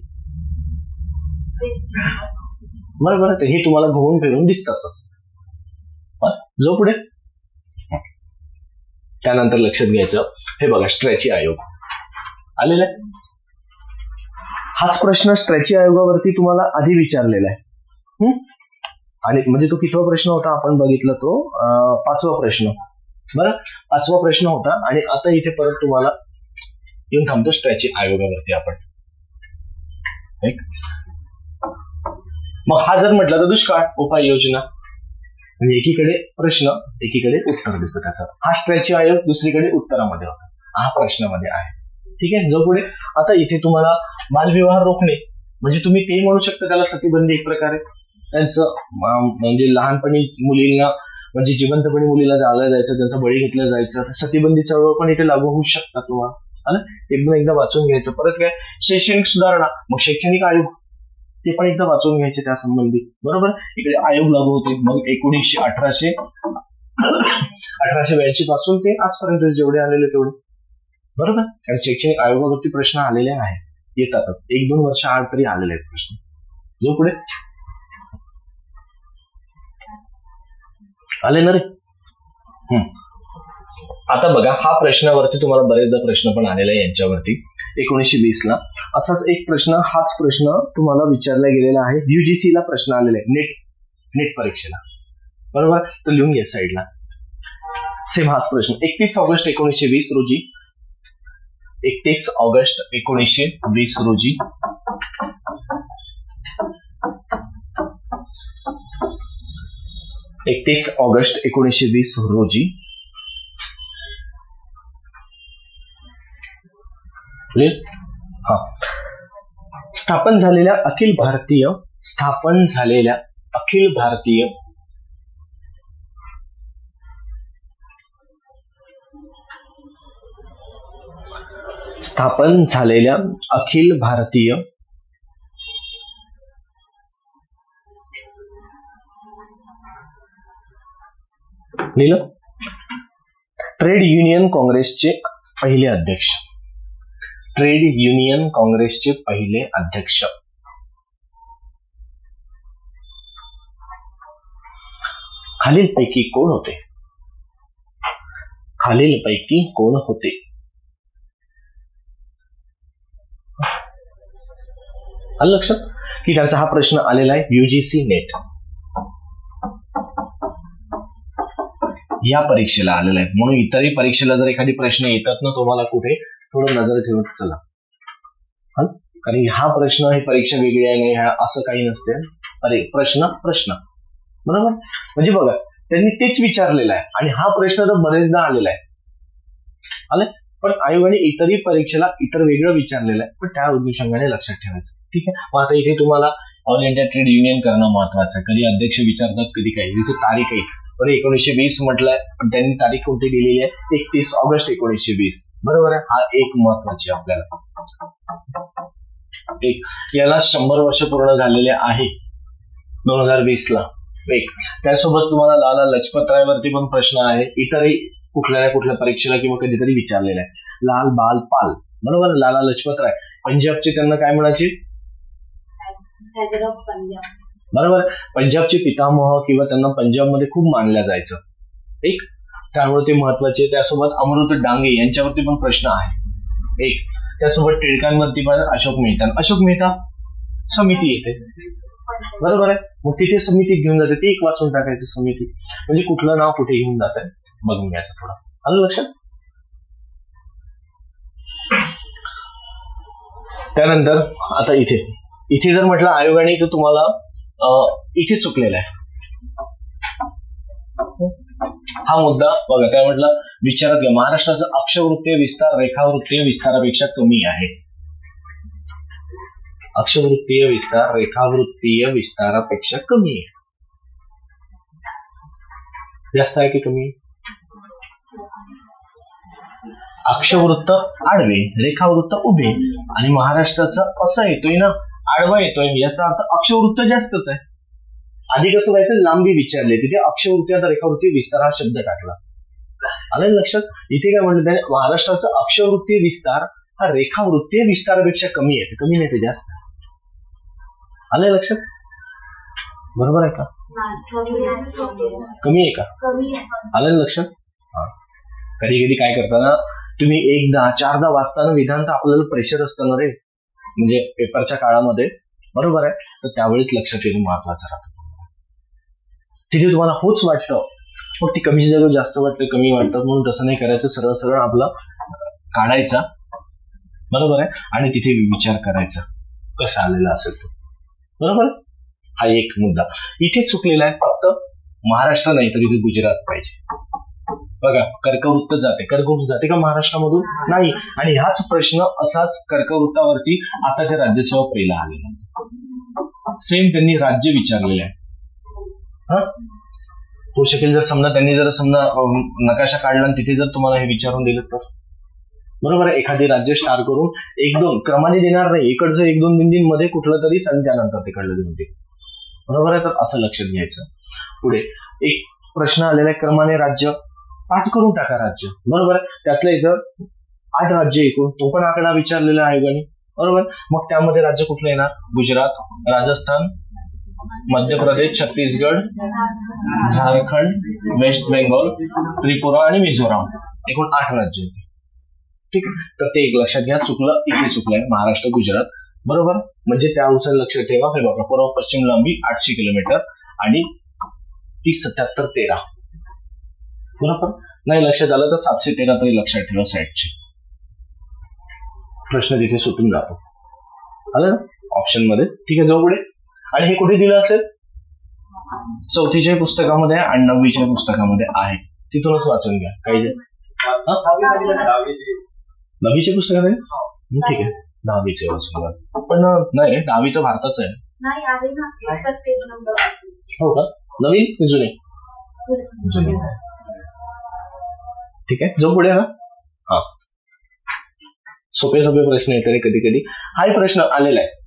बरोबर, हे तुम्हाला घुमून फिरून दिसतातच. जो पुढे त्यानंतर लक्षात घ्यायचं, हे बघा स्ट्रॅची आयोग आलेला आहे. हाच प्रश्न स्ट्रॅची आयोगावरती तुम्हाला आधी विचारलेला आहे. आणि म्हणजे तो कितवा प्रश्न होता आपण बघितला, तो 5वा प्रश्न. बरं, 5वा प्रश्न होता. आणि आता इथे परत तुम्हाला येऊन थांबतो स्ट्रॅची आयोगावरती आपण. मग हा जर म्हटलं तर दुष्काळ उपाययोजना, म्हणजे एकीकडे प्रश्न, एकीकडे उत्तर दिसतं त्याचं. हा स्ट्रॅची आयोग दुसरीकडे उत्तरामध्ये होता, हा प्रश्नामध्ये आहे. ठीक आहे, जो पुढे आता इथे तुम्हाला बालविवाह रोखणे, म्हणजे तुम्ही ते म्हणू शकता त्याला सतीबंदी एक प्रकारे. त्यांचं म्हणजे लहानपणी मुलींना, म्हणजे जिवंतपणी मुलीला जाळलं जायचं, त्यांचा बळी घेतला जायचं, सतीबंदी चळवळ पण इथे लागू होऊ शकतात तुम्हाला. एकदा वाचून घ्यायचं. परत काय, शैक्षणिक सुधारणा, मग शैक्षणिक आयोग ते पण एकदा वाचून घ्यायचे त्या संबंधी. बरोबर, इकडे आयोग लागू होते. मग 1882 पासून ते आजपर्यंत जेवढे आलेले तेवढे. बरोबर, कारण शैक्षणिक आयोगावरती प्रश्न आलेले आहेत, येतातच, 1-2 वर्ष आड तरी आलेले आहेत प्रश्न. जो पुढे आले ना रे. आता बघा, हा प्रश्नावरती तुम्हाला बरेचदा प्रश्न पण आलेला आहे यांच्यावरती. 1920 ला असाच एक प्रश्न, हाच प्रश्न तुम्हाला विचारला गेलेला आहे. UGC ला प्रश्न आलेला आहे, नेट परीक्षेला. बरोबर, तर लिहून घ्या साईडला. सेम हाच प्रश्न 31 ऑगस्ट 1920 रोजी. 31 ऑगस्ट 1920 रोजी स्थापन झालेल्या अखिल भारतीय ट्रेड युनियन काँग्रेसचे पहिले अध्यक्ष. ट्रेड युनियन काँग्रेसचे पहिले अध्यक्ष. खालीलपैकी कोण होते? खालीलपैकी कोण होते? आलं लक्षात की त्यांचा हा प्रश्न आलेला आहे युजीसी नेट या परीक्षेला आलेला आहे. म्हणून इतरही परीक्षेला जर एखादी प्रश्न येतात ना तुम्हाला कुठे थोडं नजर ठेवत चला. कारण हा प्रश्न ही परीक्षा वेगळी आहे नाही असं काही नसते. अरे प्रश्न बरोबर. म्हणजे बघा त्यांनी तेच विचारलेलं आहे आणि हा प्रश्न तर बरेचदा आलेला आहे. आले पण आयोगाने इतरही परीक्षेला इतर वेगळं विचारलेलं आहे पण त्या अनुषंगाने लक्षात ठेवायचं. ठीक आहे. मग आता इथे तुम्हाला ऑल इंडिया ट्रेड युनियन करणं महत्वाचं आहे. कधी अध्यक्ष विचारतात कधी काही. जसं तारीख आहे बरं 1920 म्हटलंय पण त्यांनी तारीख कोणती दिलेली आहे 31 ऑगस्ट 1920 बरोबर आहे. हा एक महत्वाची आपल्याला एक याला 100 वर्ष पूर्ण झालेले आहे 2020 ला. एक त्यासोबत तुम्हाला लाला लजपत राय वरती पण प्रश्न आहे. इतरही कुठल्या परीक्षेला किंवा कधीतरी विचारलेला आहे. लाल बाल पाल बरोबर. लाला लजपत राय पंजाबचे त्यांना काय म्हणायचे बरोबर. पंजाबचे पितामह किंवा त्यांना पंजाबमध्ये खूप मानलं जायचं. एक त्यामुळे ते महत्वाचे. त्यासोबत अमृत डांगे यांच्यावरती पण प्रश्न आहे. एक त्यासोबत टिळकांवरती पण अशोक मेहता समिती येते बरोबर आहे. मग तिथे समिती घेऊन जाते ते एक वाचून टाकायचं समिती म्हणजे कुठलं नाव कुठे घेऊन जात आहे बघून घ्यायचं थोडं. आलं लक्षात. त्यानंतर आता इथे जर म्हटलं आयोगाने तर तुम्हाला इथे चुकलेला आहे हा मुद्दा बघा. काय म्हटलं विचारात घ्या. महाराष्ट्राचा अक्षवृत्तीय विस्तार रेखावृत्तीय विस्तारापेक्षा कमी आहे. अक्षवृत्तीय विस्तार रेखावृत्तीय विस्तारापेक्षा कमी आहे. जास्त आहे की कमी? अक्षवृत्त आडवे रेखावृत्त उभे आणि महाराष्ट्राचा असं येतोय ना आडवा येतोय याचा अर्थ अक्षवृत्त जास्तच आहे. आधी कसं व्हायचं लांबी विचारली तिथे अक्षवृत्ती आता रेखावृत्ती विस्तार हा शब्द टाकला. आलं लक्षात. इथे काय म्हटलं त्याने महाराष्ट्राचा अक्षवृत्तीय विस्तार हा रेखावृत्तीय विस्तारापेक्षा कमी आहे. कमी नाही ते जास्त आहे. आलं लक्षात. बरोबर आहे का? कमी आहे का? आलं लक्षात. कधी कधी काय करताना तुम्ही एकदा चारदा वाचताना विधान तर आपल्याला प्रेशर असतं ना रे म्हणजे पेपरच्या काळामध्ये बरोबर आहे. तर त्यावेळेस लक्षात येणं महत्वाचं राहतं. तिथे तुम्हाला होच वाटतं मग ती कमीची जागा जास्त वाटतं कमी वाटतं म्हणून तसं नाही करायचं. सरळ सरळ आपलं काढायचा बरोबर आहे आणि तिथे विचार करायचा कसं आलेला असेल तो बरोबर. हा एक मुद्दा इथे चुकलेला आहे. फक्त महाराष्ट्र नाही तर इथे गुजरात पाहिजे. बघा कर्कवृत्त जाते का महाराष्ट्रामधून नाही. आणि हाच प्रश्न असाच कर्कवृत्तावरती आताच्या राज्यसेवा पहिला आलेला सेम त्यांनी राज्य विचारलेलं आहे. होऊ शकेल जर समजा त्यांनी नकाशा काढला आणि तिथे जर तुम्हाला हे विचारून दिलं तर बरोबर आहे. एखादी राज्य स्टार करून 1-2 क्रमाने देणार नाही. इकडचं 1-2 दिन मध्ये कुठलं तरी आणि त्यानंतर तिकडलं देऊन ते बरोबर आहे. तर असं लक्षात घ्यायचं. पुढे एक प्रश्न आलेला आहे क्रमाने राज्य पाठ करून टाका राज्य बरोबर आहे. त्यातलं इथं 8 राज्य एकूण तो पण आकडा विचारलेला आहे आयोगाने बरोबर. मग त्यामध्ये राज्य कुठलं येणार गुजरात राजस्थान मध्य प्रदेश छत्तीसगड झारखंड वेस्ट बेंगॉल त्रिपुरा आणि मिझोराम एकूण 8 राज्य. ठीक आहे. तर ते एक लक्षात घ्या. इथे चुकलंय महाराष्ट्र गुजरात बरोबर. म्हणजे त्यानुसार लक्षात ठेवा. हे बघा पूर्व पश्चिम लांबी 800 किलोमीटर आणि 30-77-13 बरोबर. नाही लक्षात आलं तर 713 तरी लक्षात ठेवा साईडचे. प्रश्न तिथे सुटून जातो. आलं ऑप्शन मध्ये. ठीक आहे. जाऊ पुढे. आणि हे कुठे दिलं असेल 4थीच्या पुस्तकामध्ये आणि 9वीच्या पुस्तकामध्ये आहे. तिथूनच वाचून घ्या. काही 9वीच्या पुस्तकामध्ये ठीक आहे 10वीचे वाचून घ्या. पण नाही 10वीचं भारताचं आहे. हो का? नवीन जुने ठीक आहे. जो पुढे ना हा सोपे प्रश्न येतात कधी कधी. हाही प्रश्न आलेला आहे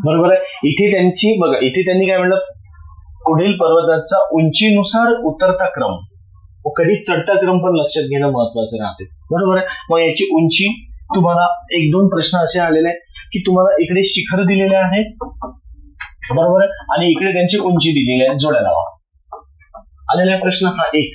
बरोबर आहे. इथे त्यांनी काय म्हणलं पुढील पर्वताचा उंचीनुसार उतरता क्रम कधी चढता क्रम पण लक्षात घेणं महत्वाचं राहते बरोबर आहे. मग याची उंची तुम्हाला 1-2 प्रश्न असे आलेले आहेत की तुम्हाला इकडे शिखर दिलेले आहे, बरोबर आहे, आणि इकडे त्यांची उंची दिलेली आहे, जोड्या लावा. आलेला प्रश्न हा एक.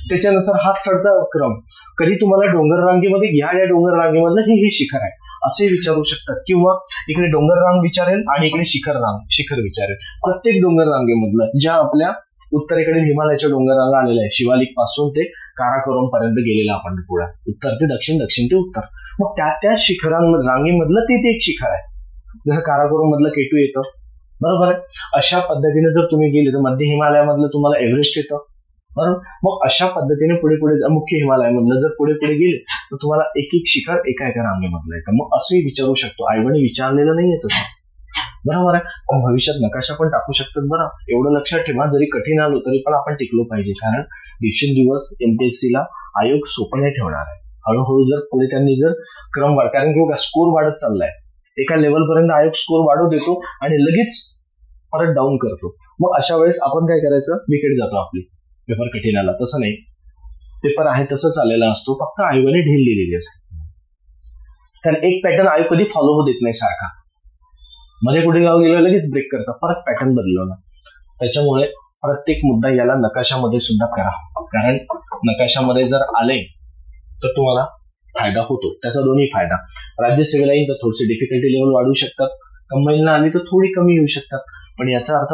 त्याच्यानुसार हा चढता क्रम, कधी तुम्हाला डोंगर रांगेमध्ये घ्या, या डोंगर रांगेमधलं हे शिखर आहे असे विचारू शकतात, किंवा इकडे डोंगर रांग विचारेल आणि इकडे शिखर विचारेल. प्रत्येक डोंगर रांगेमधलं ज्या आपल्या उत्तरेकडे हिमालयाच्या डोंगर रांगा आलेल्या आहे, शिवालिक पासून ते काराकोरम पर्यंत गेलेला आपण पुढे, उत्तर ते दक्षिण, दक्षिण ते उत्तर. मग त्या शिखरांमध्ये रांगेमधलं ते एक शिखर आहे. जसं काराकोरम मधलं केटू येतं, बरोबर आहे. अशा पद्धतीने जर तुम्ही गेले तर मध्य हिमालयामधलं तुम्हाला एव्हरेस्ट येतं, बरोबर. मग अशा पद्धतीने पुढे मुख्य हिमालयामधलं जर पुढे गेले तर तुम्हाला एक शिखर एका रांगेमधलं येतं. मग असंही विचारू शकतो, आईवणी विचारलेलं नाही येत, बरोबर आहे. पण भविष्यात नकाशा पण टाकू शकतात. बरं, एवढं लक्षात ठेवा, जरी कठीण आलो तरी पण आपण टिकलो पाहिजे, कारण दिवसेंदिवस MPSC ला आयोग सोपं नाही ठेवणार आहे. हळूहळू जर पुढे त्यांनी जर क्रम वाढ, कारण की स्कोर वाढत चाललाय, एका लेवल पर्यंत आयोग स्कोर वाढवू देतो आणि लगेच परत डाऊन करतो. मग अशा वेळेस आपण काय करायचं, विकेट जातो आपली, पेपर कठीण आला. तसं नाही, पेपर आहे तसं चाललेला असतो, फक्त आयोगाने ढील दिलेली असते. कारण एक पॅटर्न आयोग कधी फॉलो होऊ देत नाही सारखा, मध्ये कुठे गाव गेलं लगेच ब्रेक करता, परत पॅटर्न बदलवला. त्याच्यामुळे प्रत्येक मुद्दा याला नकाशामध्ये सुद्धा करा, कारण नकाशामध्ये जर आले तर तुम्हाला फायदा होतो. त्याचा दोन्ही फायदा, राज्यसेवेला येईल तर थोडीशी डिफिकल्टी लेवल वाढू शकतात, कंबाईनला आली तर थोडी कमी येऊ शकतात, पण याचा अर्थ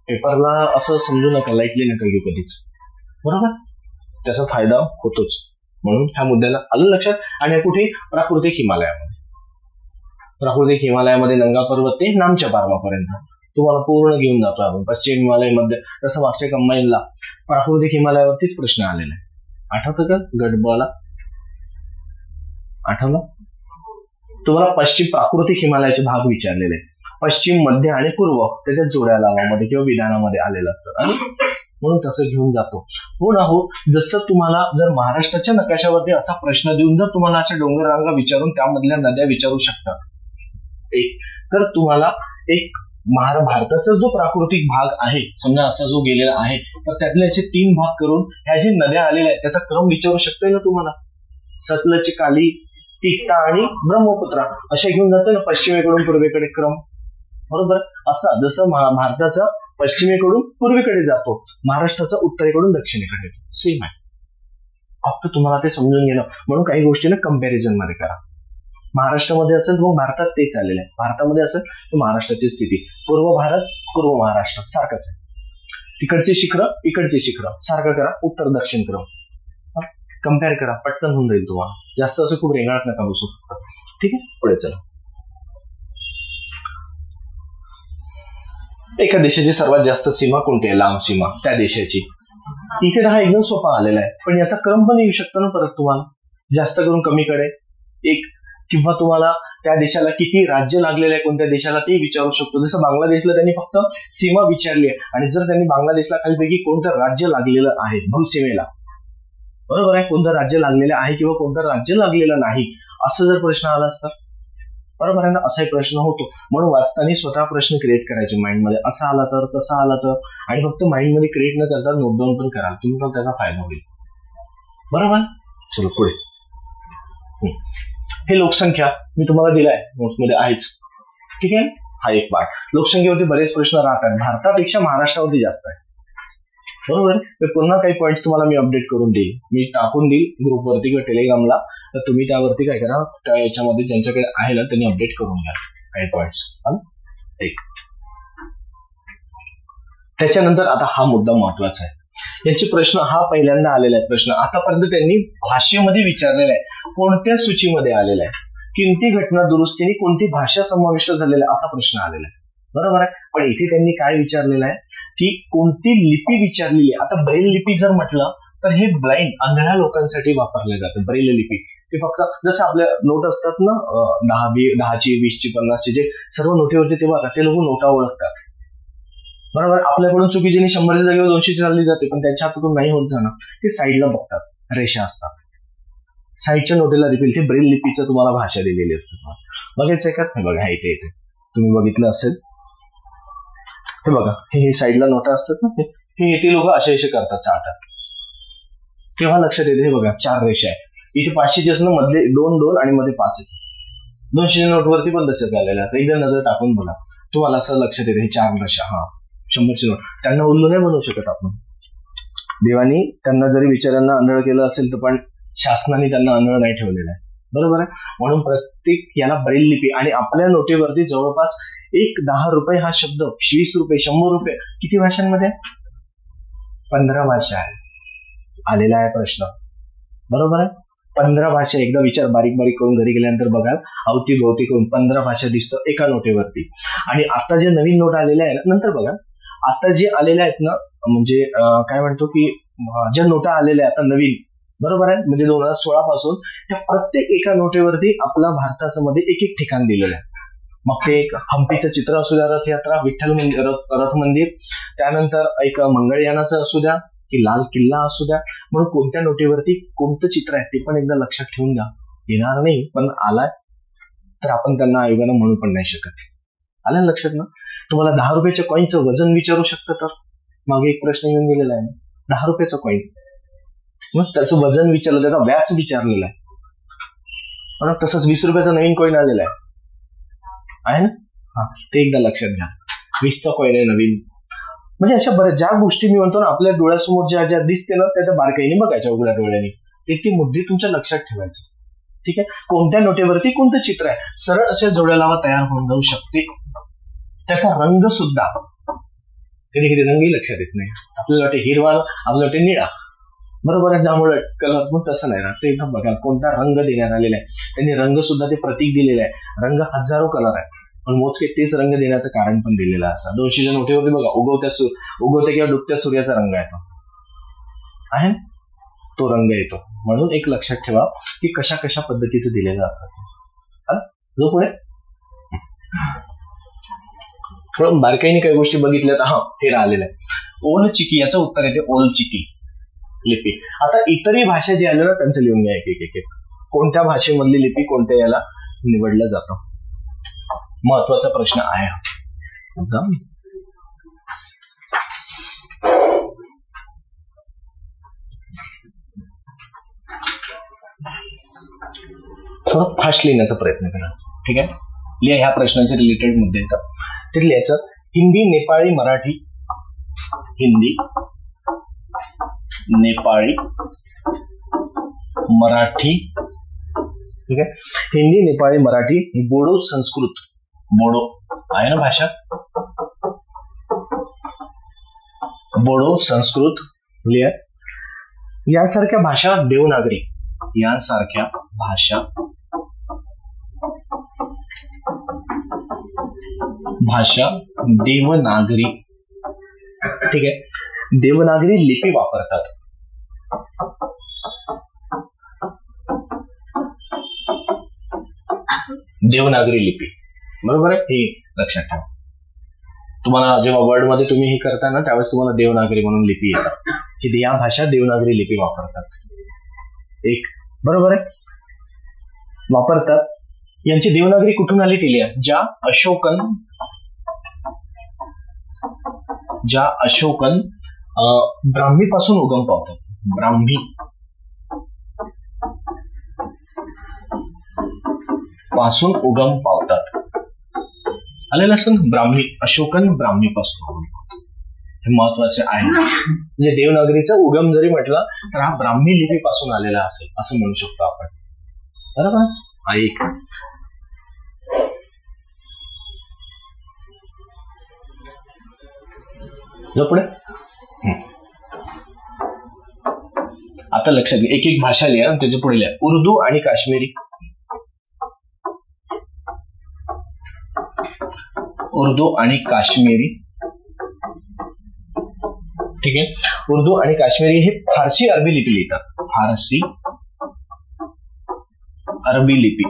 पेपरला असं समजू नका, लाईटली नका घेऊ कधीच, बरोबर. त्याचा फायदा होतोच, म्हणून ह्या मुद्द्याला आलं लक्षात. आणि कुठे, प्राकृतिक हिमालयामध्ये नंगा पर्वत ते नामच्या पारवापर्यंत तुम्हाला पूर्ण घेऊन जातो आपण. पश्चिम हिमालयामध्ये तसं मागच्या कंबाईनला प्राकृतिक हिमालयावरतीच प्रश्न आलेला आहे, आठवतं का? गडबला आठवलं तुम्हाला? पश्चिम प्राकृतिक हिमालयाचे भाग विचारलेले, पश्चिम, मध्य आणि पूर्व त्याच्या जोड्या लावामध्ये किंवा विधानामध्ये आलेलं असतं, आणि म्हणून तसं घेऊन जातो. हो ना हो. जसं तुम्हाला जर महाराष्ट्राच्या नकाशावरती असा प्रश्न देऊन जर तुम्हाला अशा डोंगर रांगा विचारून त्यामधल्या नद्या विचारू शकतात, तर तुम्हाला एक भारताचा जो प्राकृतिक भाग आहे समजा असा जो गेलेला आहे, तर त्यातले असे 3 भाग करून ह्या जे नद्या आलेल्या आहेत त्याचा क्रम विचारू शकतोय ना तुम्हाला. सतलज, काली, तिस्ता आणि ब्रह्मपुत्रा असे घेऊन जातो ना, पश्चिमेकडून पूर्वेकडे क्रम, बरोबर. असा जसं भारताचा पश्चिमेकडून पूर्वेकडे जातो, महाराष्ट्राचा उत्तरेकडून दक्षिणेकडे येतो, सेम आहे. फक्त तुम्हाला ते समजून घेणं, म्हणून काही गोष्टींना कम्पॅरिझन मध्ये करा. महाराष्ट्रामध्ये असेल तर मग भारतात तेच आलेलं आहे, भारतामध्ये असेल तर महाराष्ट्राची स्थिती, पूर्व भारत, पूर्व महाराष्ट्र सारखंच आहे, तिकडचे शिखर इकडचे शिखर सारखं करा, उत्तर दक्षिण क्रम कम्पेअर करा, पटकन होऊन जाईल तुम्हाला. जास्त असं खूप रेंगाळत नका बसू, ठीक आहे. पुढे चला. एका देशाची सर्वात जास्त सीमा कोणती आहे, लांब सीमा त्या देशाची. इथे हा एकदम सोपा आलेला आहे, पण याचा क्रम पण येऊ शकतो ना परत तुम्हाला, जास्त करून कमीकडे एक, किंवा तुम्हाला त्या देशाला किती राज्य लागलेलं आहे कोणत्या देशाला ते विचारू शकतो. जसं बांगलादेशला त्यांनी फक्त सीमा विचारली आहे, आणि जर त्यांनी बांगलादेशला खालीपैकी कोणतं राज्य लागलेलं आहे भूसीमेला, बरोबर आहे, कोणतं राज्य लागलेलं आहे किंवा कोणतं राज्य लागलेलं नाही, असं जर प्रश्न आला असता, बरोबर आहे ना, असाही प्रश्न होतो. म्हणून वाचताना स्वतः प्रश्न क्रिएट करायचे माइंडमध्ये, असं आला तर, तसं आला तर, आणि फक्त माइंडमध्ये क्रिएट न करता नोट डाऊन पण कराल, तुम्हाला त्याचा फायदा होईल, बरोबर. चलो पुढे. हे लोकसंख्या मी तुम्हाला दिलाय नोट्समध्ये आहेच, ठीक आहे. हा एक पार्ट. लोकसंख्येवरती बरेच प्रश्न राहतात, भारतापेक्षा महाराष्ट्रावरती जास्त आहे, बरोबर. तर पुन्हा काही पॉईंट्स तुम्हाला मी अपडेट करून देईल, मी टाकून देईल ग्रुपवरती किंवा टेलिग्रामला, तर तुम्ही त्यावरती काय करा, त्या याच्यामध्ये ज्यांच्याकडे आहे ना त्यांनी अपडेट करून घ्या काही पॉईंट्स. एक त्याच्यानंतर आता हा मुद्दा महत्वाचा आहे, याचे प्रश्न हा पहिल्यांदा आलेला आहे प्रश्न, आतापर्यंत त्यांनी भाषेमध्ये विचारलेला आहे, कोणत्या सूचीमध्ये आलेला आहे, कोणती घटना दुरुस्तीने कोणती भाषा समाविष्ट झालेला असा प्रश्न आलेला आहे, बरोबर आहे. पण इथे त्यांनी काय विचारलेलं आहे की कोणती लिपी विचारलेली आहे. आता ब्रेल लिपी जर म्हटलं तर हे ब्लाइंड आंधळ्या लोकांसाठी वापरले जाते ब्रेल लिपी. ते फक्त जसं आपल्या नोट असतात ना, 10ची 20ची 50ची जे सर्व नोटीवरती ते बघा, ते लोक नोटा ओळखतात, बरोबर. आपल्याकडून चुकीची 100च्या जागेवर 200 चालली जाते, पण त्यांच्या हातातून नाही होत जाणं, ते साईडला बघतात, रेषा असतात साईडच्या नोटेला देखील ते ब्रेल लिपीचं तुम्हाला भाषा दिलेली असते. बघायचंय का? हे बघा इथे इथे तुम्ही बघितलं असेल, हे बघा, हे साईडला नोटा असतात ना, हे ते लोक असे करतात, चालतात, तेव्हा लक्षात येते. हे बघा 4 रेषा आहे, इथे 500ची असणं, मधले 2 2 आणि मध्ये 5 आहे, 200च्या नोटवरती पण तसंच आलेलं असं. एकदा नजर टाकून बघा, तुम्हाला असं लक्षात येतं हे 4 रेषा, हा 100ची नोट. त्यांना उल्लू नाही बनवू शकत आपण. देवानी त्यांना जरी विचारांना आंधळ केलं असेल तर पण शासनाने त्यांना आंधळ नाही ठेवलेलं आहे, बरोबर आहे. म्हणून प्रत्येक याला ब्रेल लिपी. आणि आपल्या नोटेवरती जवळपास 10 रुपये हा शब्द, 20 रुपये, 100 रुपये किती भाषांमध्ये? 15 भाषा आहे. आलेला आहे प्रश्न, बरोबर आहे. 15 भाषा. एकदा विचार बारीक बारीक करून घरी गेल्यानंतर बघाल, अवतीभोवती करून 15 भाषा दिसतं एका नोटेवरती. आणि आता जे नवीन नोट आलेल्या आहे ना, नंतर बघा, आता जे आलेल्या आहेत ना, म्हणजे काय म्हणतो की ज्या नोटा आलेल्या आहेत आता नवीन, बरोबर आहे, म्हणजे 2016 पासून त्या प्रत्येक एका नोटेवरती आपला भारतामध्ये एक एक ठिकाण दिलेलं आहे. मग ते एक हम्पीचं चित्र असू द्या, रथयात्रा, विठ्ठल मंदिर, रथ मंदिर, त्यानंतर एक मंगळयानाचं असू द्या, की लाल किल्ला असू द्या. म्हणून कोणत्या नोटेवरती कोणतं चित्र आहे ते पण एकदा लक्षात ठेवून घ्या. येणार नाही पण आलाय तर आपण त्यांना आयोगानं म्हणू पण नाही शकत. आलं लक्षात ना? तुम्हाला 10 रुपयाच्या कॉईनचं वजन विचारू शकतं, तर मागे एक प्रश्न येऊन गेलेला आहे, 10 रुपयाचं कॉईन, मग त्याचं वजन विचारलं, त्याचा व्यास विचारलेला आहे. म्हणून तसंच 20 रुपयाचा नवीन कॉईन आलेला आहे ना, हा ते एकदा लक्षात घ्या. 20चा कॉईन आहे नवीन. म्हणजे अशा बऱ्याच ज्या गोष्टी मी म्हणतो ना, आपल्या डोळ्यासमोर ज्या ज्या दिसते ना, त्या बारकाईने बघायच्या उघड्या डोळ्यांनी. ते मुद्दे तुमच्या लक्षात ठेवायचे, ठीक आहे. कोणत्या नोटेवरती कोणतं चित्र आहे, सरळ अशा जोड्या लावा तयार होऊन जाऊ शकते. त्याचा रंग सुद्धा कधी कधी रंगही लक्षात येत नाही. आपल्याला वाटते हिरवा, आपल्याला वाटते निळा, बरोबर आहे, जांभूळ कलर, पण तसं नाही ना. ते एकदम बघा कोणता रंग देण्यात आलेला आहे. त्यांनी रंग सुद्धा ते प्रतीक दिलेलं आहे. रंग हजारो कलर आहे, पण मोजके तेच रंग देण्याचं कारण पण दिलेलं असतं. 200च्या नोटेवरती बघा उगवत्या किंवा डुबत्या सूर्याचा रंग आहे, तो रंग येतो. म्हणून एक लक्षात ठेवा की कशा कशा पद्धतीचं दिलेलं असतं. जो पुढे थोडं बारकाईने काही गोष्टी बघितल्यात. हा हे राहिलेलं आहे ओल चिकी, याचं उत्तर येते ओल चिकी लिपी. आता इतरही भाषा जी आल्या ना त्यांचं लिहून घ्या एक एक. कोणत्या भाषेमधली लिपी कोणत्या याला निवडलं जातं, महत्वाचा प्रश्न आहे. थोडं फास्ट लिहिण्याचा प्रयत्न करा, ठीक आहे. लिहा, ह्या प्रश्नाचे रिलेटेड मुद्दे येतात ते लिहायचं. हिंदी, नेपाळी, मराठी. हिंदी, नेपाळी, मराठी, ठीक आहे. हिंदी, नेपाळी, मराठी, बोडो, संस्कृत. बोडो आहे ना भाषा, बोडो, संस्कृत लिहा. यासारख्या भाषा देवनागरी, यांसारख्या भाषा देवनागरी, ठीक आहे. देवनागरी लिपी वापरतात. देवनागरी लिपी, बरोबर आहे, हे लक्षात ठेवा. तुम्हाला जेव्हा वर्ड मध्ये तुम्ही हे करता ना, त्यावेळेस तुम्हाला देवनागरी म्हणून लिपी येतात की या भाषा देवनागरी लिपी वापरतात. एक बरोबर आहे, वापरतात. यांची देवनागरी कुठून आली ती लिहा. ज्या अशोकन ब्राह्मी पासून उगम पावतात. ब्राह्मी पासून उगम पावतात. आलेलं असं ब्राह्मी, अशोकन ब्राह्मी पासून उगम पावतात. हे महत्वाचे आहे. म्हणजे देवनागरीचा उगम जरी म्हटलं तर हा ब्राह्मी लिपी पासून आलेला असेल असं म्हणू शकतो आपण, बरोबर. हा एक. पुढे आता लक्षात घ्या, एक एक भाषा लिहा, त्याच्या पुढे लिहा. उर्दू आणि काश्मीरी. उर्दू आणि काश्मीरी, ठीक आहे. उर्दू आणि काश्मीरी हे फारसी अरबी लिपी लिहितात. फारसी अरबी लिपी.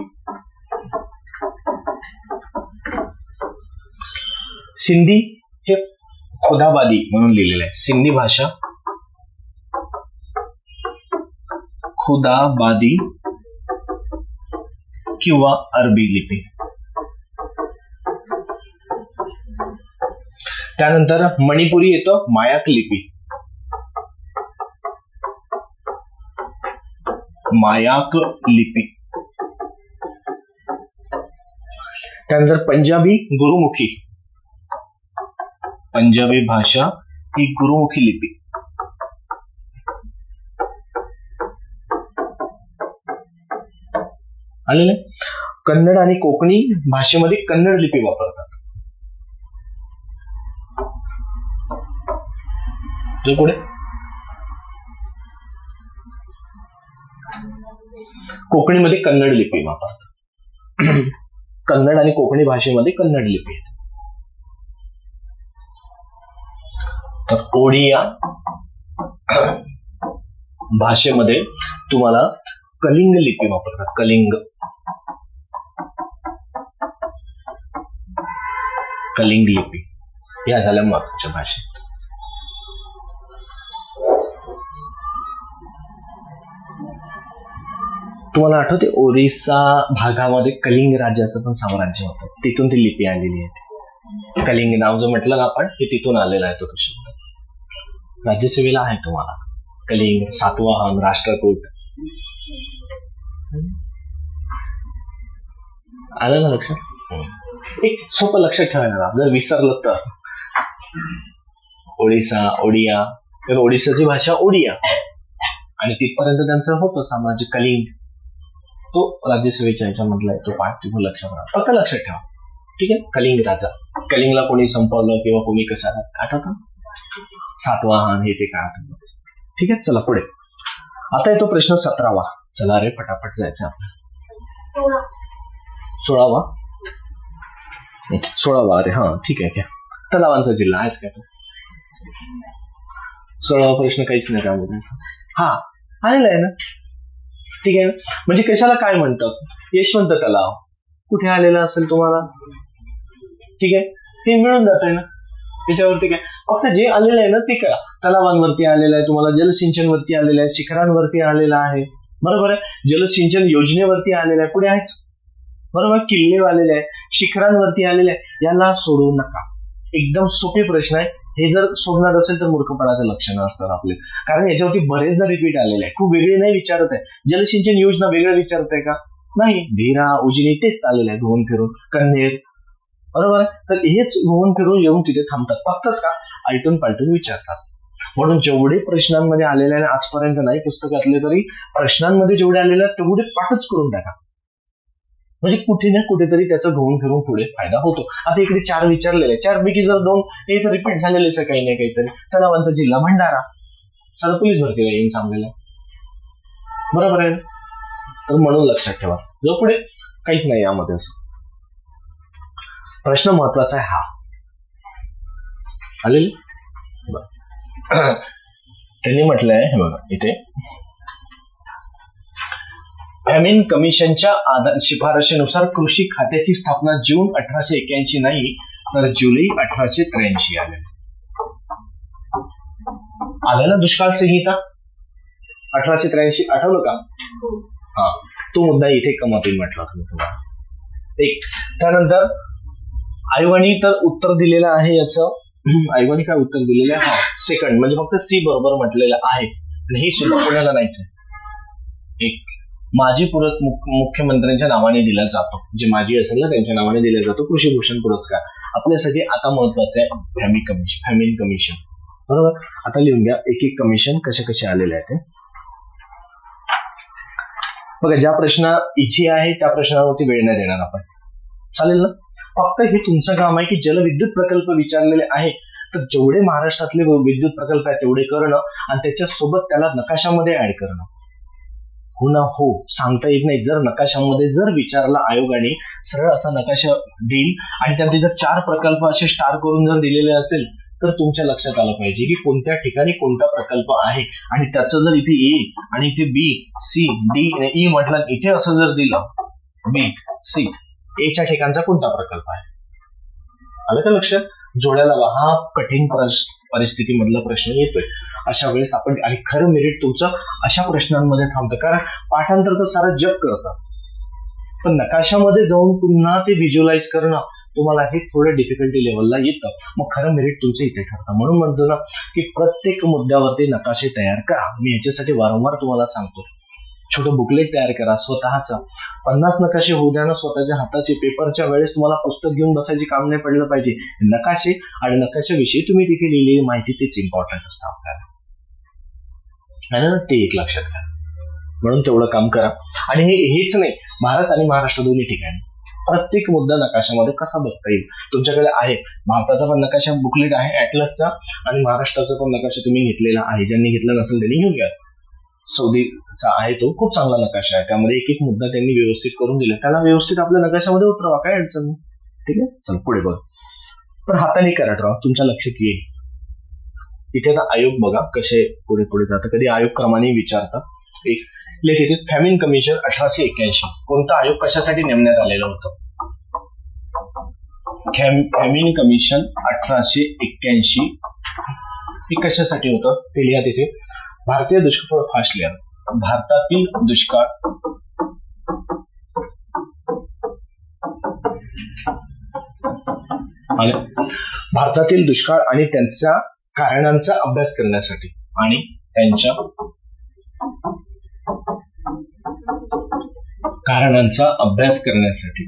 सिंधी हे खुदाबादी म्हणून लिहिलेलं आहे. सिंधी भाषा खुदाबादी किंवा अरबी लिपी. त्यानंतर मणिपुरी येतं मायाक लिपी. मायाक लिपी, त्यानंतर पंजाबी गुरुमुखी, पंजाबी भाषा ही गुरुमुखी लिपी. आलेलं. कन्नड आणि कोकणी भाषेमध्ये कन्नड लिपी वापरतात. जो पुढे कोकणीमध्ये कन्नड लिपी वापरतात. कन्नड आणि कोकणी भाषेमध्ये कन्नड लिपी. तर ओडिया भाषेमध्ये तुम्हाला कलिंग लिपी वापरतात. कलिंग, कलिंग लिपी या झाल्या महत्वाच्या भाषेत. तुम्हाला आठवते ओरिसा भागामध्ये कलिंग राज्याचं पण साम्राज्य होतं, तिथून ती लिपी आलेली आहे. कलिंग नाव जो म्हटलं ना आपण, हे तिथून आलेलं आहे. तो शब्द राज्यसेवेला आहे तुम्हाला. कलिंग, सातवाहन, राष्ट्रकूट. आलं ना लक्षात? एक सोपं लक्षात ठेवायला, जर विसरलं तर. ओडिसा, ओडिया, तर ओडिसाची भाषा ओडिया आणि तिथपर्यंत त्यांचं होतं साम्राज्य कलिंग. तो राज्यसेवेच्या ह्याच्यामधला तो पाठ तुम्ही लक्षात राहा, फक्त लक्षात ठेवा. ठीक आहे. कलिंग राजा, कलिंगला कोणी संपवलं किंवा कोणी कशाला आठवतं? सातवाहन हे ते काय आठवतं. ठीक आहे. चला पुढे. आता येतो प्रश्न 17वा. चला रे फटाफट जायचं आपल्याला. 16वा. अरे हा ठीक आहे. क्या तलावांचा जिल्हा आहेत का तो? 16वा प्रश्न काहीच नाही त्यामध्ये. हा आलेला आहे ना. ठीक आहे. म्हणजे कशाला काय म्हणतात? यशवंत तलाव कुठे आलेला असेल तुम्हाला? ठीक आहे. ते मिळून जात आहे ना त्याच्यावरती. काय फक्त जे आलेलं आहे ना ते करा. तलावांवरती आलेलं आहे तुम्हाला, जलसिंचनवरती आलेलं आहे, शिखरांवरती आलेलं आहे. बरोबर आहे. जलसिंचन योजनेवरती आलेलं आहे. पुढे आहेच. बरोबर. किल्ले आलेले आहे, शिखरांवरती आलेले आहे. याला सोडू नका. एकदम सोपे प्रश्न आहे. हे जर सोडणार असेल तर मूर्खपणाचं लक्षणं असतात आपले, कारण याच्यावरती बरेचदा रिपीट आलेले आहे. खूप वेगळे नाही विचारत आहे. जलसिंचन योजना वेगळं विचारत आहे का? नाही. धीरा, उजनी तेच आलेलं आहे घुमून फिरून. कन्हेर. बरोबर. तर हेच घुमून फिरून येऊन तिथे थांबतात. फक्तच का आलटून पालटून विचारतात. म्हणून जेवढे प्रश्नांमध्ये आलेले आहे आजपर्यंत नाही पुस्तकातले, तरी प्रश्नांमध्ये जेवढे आलेले आहेत तेवढे पाठच करून टाका. म्हणजे कुठे ना कुठेतरी त्याचा घुमून फिरून पुढे फायदा होतो. आता इकडे 4 विचारलेले, 4 पैकी जर 2 हे तर रिपीट झालेलेच आहे काही ना काहीतरी. तलावांचा जिल्हा भंडारा, सर पोलीस भरतीला येऊन थांबलेला. बरोबर आहे. तर म्हणून लक्षात ठेवा, जो पुढे काहीच नाही यामध्ये असं. प्रश्न महत्वाचा आहे हा. आलेल त्यांनी म्हटलंय हे बघा इथे, फॅमिन कमिशनच्या शिफारशीनुसार कृषी खात्याची स्थापना जून 1881 नाही तर जुलै 1883 आले ना. दुष्काळ संहिता 1883 आठवलं का? हा, तो मुद्दा इथे कमवतील म्हटलं तुम्हाला. एक त्यानंतर आयोगाने तर उत्तर दिलेलं आहे याचं. आयोगाने काय उत्तर दिलेलं आहे? सेकंड म्हणजे फक्त सी बरोबर म्हटलेलं आहे. आणि हे सुद्धा कोणाला नाहीच आहे. एक माजी मुख्यमंत्र्यांच्या नावाने दिला जातो, जे माजी असेल ना त्यांच्या नावाने दिला जातो कृषी भूषण पुरस्कार. आपल्यासाठी आता महत्वाचं आहे फॅमिन कमिशन. बरोबर. आता लिहून घ्या एक एक कमिशन कसे कसे आलेले आहे ते. बघा, ज्या प्रश्न इची आहे त्या प्रश्नावरती वेळ नाही देणार आपण. चालेल ना. फक्त हे तुमचं काम आहे की जलविद्युत प्रकल्प विचारलेले आहे तर जेवढे महाराष्ट्रातले विद्युत प्रकल्प आहेत तेवढे करणं आणि त्याच्यासोबत त्याला नकाशामध्ये ऍड करणं. हो ना. हो, सांगता येत नाही. जर नकाशामध्ये जर विचारला आयोगाने, सरळ असा नकाशा देईल आणि त्यात जर 4 प्रकल्प असे स्टार करून जर दिलेले असेल तर तुमच्या लक्षात आलं पाहिजे की कोणत्या ठिकाणी कोणता प्रकल्प आहे. आणि त्याचं जर इथे ए आणि इथे बी सी डी ई म्हटलं, इथे असं जर दिलं बी सी एच्या ठिकाणचा कोणता प्रकल्प आहे. आलं का लक्षात? जोड्याला हा कठीण परिस्थितीमधला प्रश्न येतोय. अशा वेळेस आपण, आणि खरं मेरिट तुमचं अशा प्रश्नांमध्ये थांबतं, कारण पाठांतर तर सारं जग करतं, पण नकाशामध्ये जाऊन पुन्हा ते व्हिज्युअलाइज करणं तुम्हाला हे थोडं डिफिकल्टी लेवलला येतं. मग खरं मेरिट तुमचं इथे ठरतं. म्हणून म्हणतो ना की प्रत्येक मुद्द्यावरती नकाशे तयार करा. मी याच्यासाठी वारंवार तुम्हाला सांगतो. छोटं बुकलेट तयार करा स्वतःचा. 50 नकाशे होऊ द्या ना स्वतःच्या हाताचे. पेपरच्या वेळेस तुम्हाला पुस्तक घेऊन बसायचे काम नाही पडलं पाहिजे. नकाशे आणि नकाशाविषयी तुम्ही तिथे लिहिलेली माहिती तेच इम्पॉर्टंट असतं आपल्याला, आणि ते एक लक्षात घ्या. म्हणून तेवढं काम करा. आणि हेच नाही, भारत आणि महाराष्ट्र दोन्ही ठिकाणी प्रत्येक मुद्दा नकाशामध्ये कसा बघता येईल तुमच्याकडे आहे. भारताचा पण नकाशा बुकलेट आहे ॲटलसचा, आणि महाराष्ट्राचा पण नकाशा तुम्ही घेतलेला आहे. ज्यांनी घेतला नसेल त्यांनी घेऊन घ्या. सौदीचा आहे तो खूप चांगला नकाशा आहे. त्यामध्ये एक एक मुद्दा त्यांनी व्यवस्थित करून दिला. त्याला व्यवस्थित आपल्या नकाशामध्ये उतरवा, काय अडचण नाही. ठीक आहे, चल पुढे बघ. पण हाताने करत राहा, तुमच्या लक्षात येईल. इथे आता आयोग बघा कसे पुढे पुढे जातं. कधी आयोग क्रमाने विचारतात. एक लेखित फॅमिन कमिशन 1881. कोणता आयोग कशासाठी नेमण्यात आलेलं होतं? फॅमिन कमिशन 1881 हे कशासाठी होतं ते लिहा तिथे. भारतीय दुष्काळ, थोडं फास्ट लिहा. भारतातील दुष्काळ आणि भारतातील दुष्काळ आणि त्यांच्या कारणांचा अभ्यास करण्यासाठी, आणि त्यांच्या कारणांचा अभ्यास करण्यासाठी.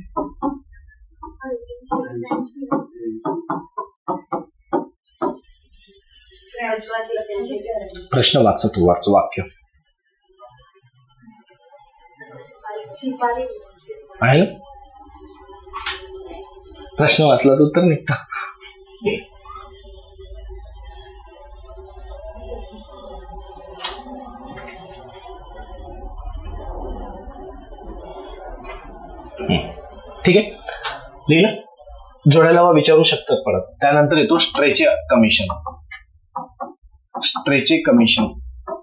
प्रश्न वाचा तू, वाच वाक्य आहे ना. प्रश्न वाचला तर उत्तर निघतं. ठीक आहे, लिहिलं. जोड्याला विचारू शकतात परत. त्यानंतर येतो स्ट्रेचे कमिशन. स्ट्रेचे कमिशन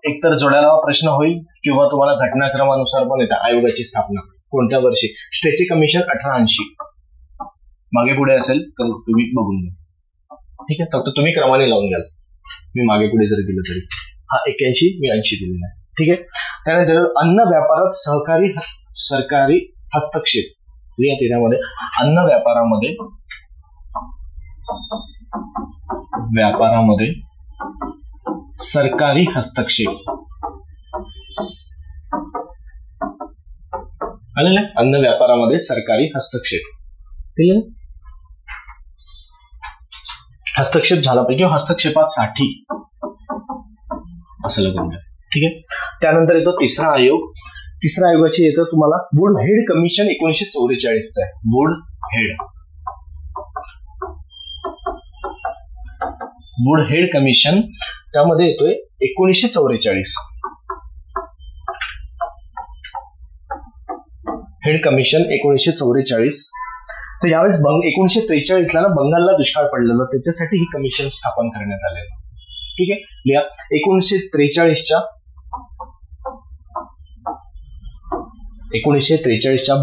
एकतर जोड्याला प्रश्न होईल किंवा तुम्हाला घटनाक्रमानुसार पण येतं. आयोगाची स्थापना कोणत्या वर्षी? स्ट्रेचे कमिशन 1880. मागे पुढे असेल तर तुम्ही बघून घ्या. ठीक आहे, फक्त तुम्ही क्रमाने लावून घ्याल. मी मागे पुढे जरी दिलं तरी. हा 81, मी 80 दिलेला आहे. ठीक आहे. त्यानंतर अन्न व्यापारात सरकारी हस्तक्षेप. त्यामध्ये अन्न व्यापारामध्ये सरकारी हस्तक्षेप आलेलं आहे. अन्न व्यापारामध्ये सरकारी हस्तक्षेप. ठीक आहे, हस्तक्षेप झाला पाहिजे किंवा हस्तक्षेपासाठी असं लागून घ्या. ठीक आहे. त्यानंतर येतो तिसरा आयोग. तिसऱ्या आयोगाची येतं तुम्हाला वुड हेड कमिशन 1944 आहे. वुड हेड कमिशन त्यामध्ये येतोय 1944. Head commission 1944. तर यावेळेस 1943 ला बंगालला दुष्काळ पडलेला, त्याच्यासाठी ही कमिशन स्थापन करण्यात आलेलं. ठीक आहे, लिहा. 1943च्या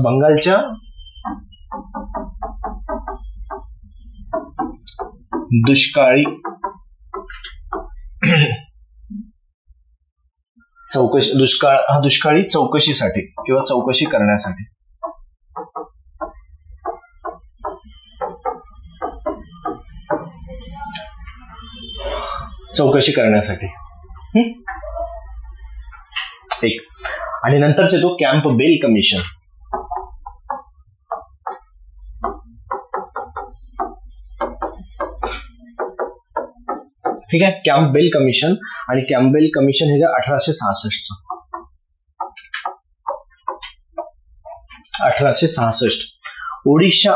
बंगालच्या दुष्काळी दुष्काळी चौकशीसाठी किंवा चौकशी करण्यासाठी. एक. आणि नंतरचे तो कॅम्प बेल कमिशन. ठीक आहे, कॅम्प बेल कमिशन. आणि कॅम्प बेल कमिशन हे 1866. 1866 ओडिशा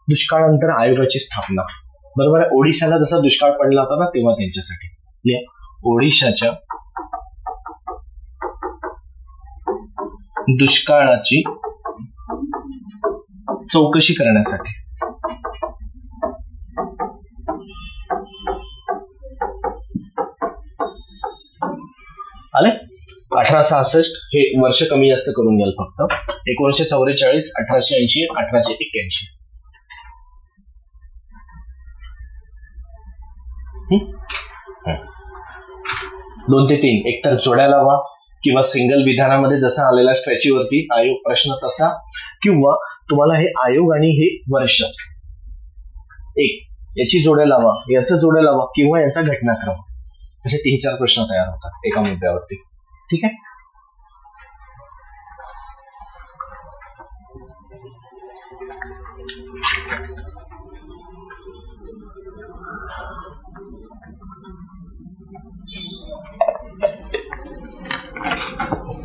दुष्काळानंतर आयोगाची स्थापना. बरोबर आहे. ओडिशाला जसा दुष्काळ पडला होता ना तेव्हा त्यांच्यासाठी. ओडिशाच्या दुष्काळाची चौकशी करण्यासाठी. आले. 1866 हे वर्ष कमी जास्त करून घ्याल फक्त. 1944, 1880, 1881. 2 ते 3 एकतर जोड्या लावा किंवा सिंगल विधानामध्ये जसा आलेला स्ट्रॅचीवरती आयोग प्रश्न तसा, किंवा तुम्हाला हे आयोग आणि हे वर्ष एक याची जोड्या लावा, याचं जोड्या लावा, किंवा याचा घटनाक्रम. असे 3-4 प्रश्न तयार होतात एका मुद्द्यावरती. ठीक आहे.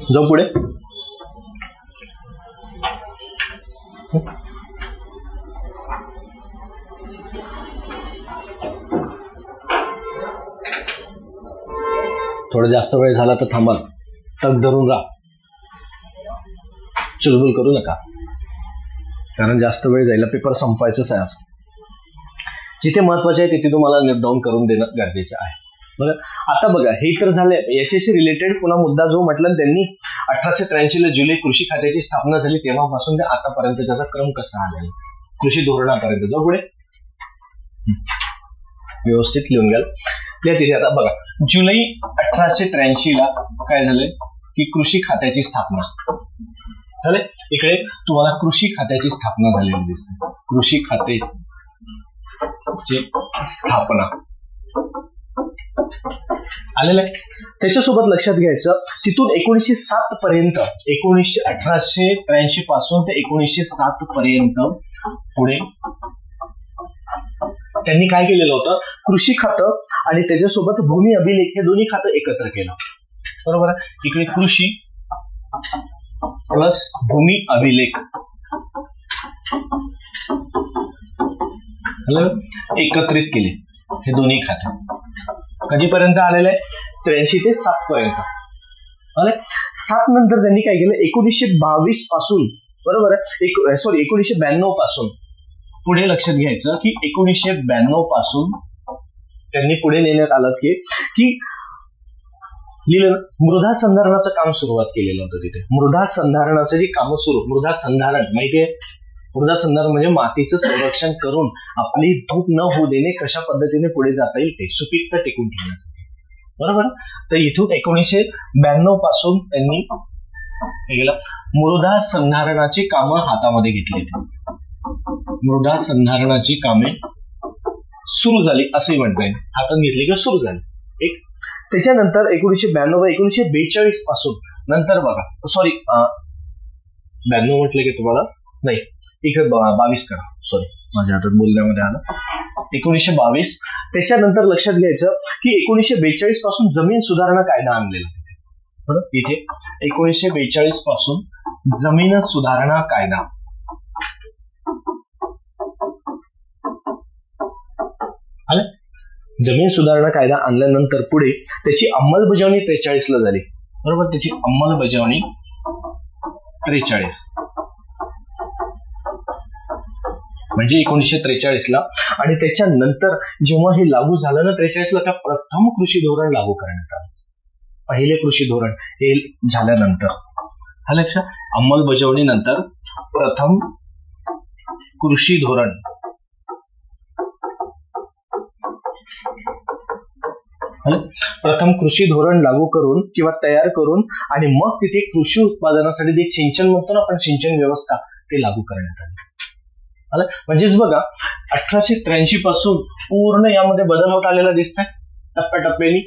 जाऊ पुढे. थोडं जास्त वेळ झाला तर थांबा, तग धरून राहा, चुलबुल करू नका, कारण जास्त वेळ जायला पेपर संपवायचंच आहे. असं जिथे महत्वाचे आहे तिथे तुम्हाला नोट करून देणं गरजेचं आहे. बरं, आता बघा हे तर झाले. याच्याशी रिलेटेड पुन्हा मुद्दा जो म्हटलं त्यांनी 1883 ला जुलै कृषी खात्याची स्थापना झाली तेव्हापासून ते आतापर्यंत त्याचा क्रम कसा आलेला, कृषी धोरणापर्यंत. जाऊ पुढे, व्यवस्थित लिहून घ्याल. तिथे आता बघा जुलै 1883 ला काय झालंय की कृषी खात्याची स्थापना झाले. इकडे तुम्हाला कृषी खात्याची स्थापना झालेली दिसते, कृषी खात्याची स्थापना आलेलं आहे. त्याच्यासोबत लक्षात घ्यायचं तिथून 1907 पर्यंत 1883 पासून ते 1907 पर्यंत पुढे त्यांनी काय केलेलं होतं, कृषी खातं आणि त्याच्यासोबत भूमी अभिलेख हे दोन्ही खातं एकत्र केलं. बरोबर आहे. इकडे कृषी प्लस भूमी अभिलेख एकत्रित केले हे दोन्ही खाते. कधीपर्यंत आलेले आहे, 83 ते 7 पर्यंत. 7 नंतर त्यांनी काय केलं, 1922 पासून, बरोबर आहे, 1992 पासून पुढे लक्षात घ्यायचं की 1992 पासून त्यांनी पुढे नेण्यात आलं की लिहिलं मृदा संधारणाचं काम सुरुवात केलेलं होतं. तिथे मृदा संधारणाचं जे काम सुरू, मृदा संधारण माहितीये, मृदा संधारण म्हणजे मातीचं संरक्षण करून आपली धूप न होऊ देणे, कशा पद्धतीने पुढे जाता येईल ते सुपीकता टिकून ठेवण्यासाठी. बरोबर. तर इथून 1992 पासून त्यांनी काय केलं, मृदा संधारणाची कामं हातामध्ये घेतली. मृदा संधारणाची कामे सुरू झाली असंही म्हणता येईल, हातात घेतली किंवा सुरू झाली. एक त्याच्यानंतर 1992 1942 पासून नंतर बघा, सॉरी 92 म्हटलं की तुम्हाला नाही, इकडे 22 करा, सॉरी माझ्या हातात बोलण्यामध्ये आलं. 1922 त्याच्यानंतर लक्षात घ्यायचं की 1942 पासून जमीन सुधारणा कायदा आणलेला. बरोबर, इथे 1942 पासून जमीन सुधारणा कायदा आलं. जमीन सुधारणा कायदा आणल्यानंतर पुढे त्याची अंमलबजावणी 43 ला झाली. बरोबर, त्याची अंमलबजावणी 43 म्हणजे 1943 ला. आणि त्याच्यानंतर जेव्हा हे लागू झालं ना 43 ला, त्या प्रथम कृषी धोरण लागू करण्यात आलं. पहिले कृषी धोरण हे झाल्यानंतर, हा लक्षात, अंमलबजावणी नंतर प्रथम कृषी धोरण प्रथम कृषी धोरण लागू करून किंवा तयार करून आणि मग तिथे कृषी उत्पादनासाठी जे सिंचन म्हणतो ना आपण, सिंचन व्यवस्था, ते लागू करण्यात आली. म्हणजेच बघा 1883 पासून पूर्ण यामध्ये बदल होत आलेला दिसतंय टप्प्याटप्प्याने.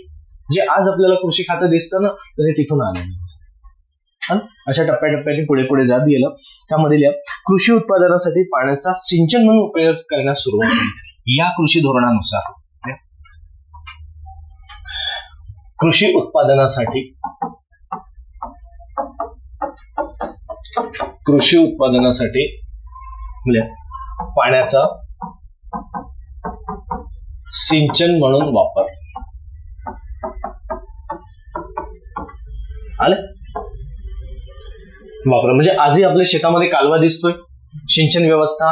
जे आज आपल्याला कृषी खातं दिसतं ना, तर ते तिथून आलेलं. अशा टप्प्याटप्प्याने पुढे पुढे जात गेलं. त्यामध्ये कृषी उत्पादनासाठी पाण्याचा सिंचन म्हणून उपयोग करण्यास सुरुवात झाली. या कृषी धोरणानुसार कृषी उत्पादनासाठी पाण्याचा सिंचन म्हणून वापर म्हणजे आजही आपल्या शेतामध्ये कालवा दिसतोय, सिंचन व्यवस्था,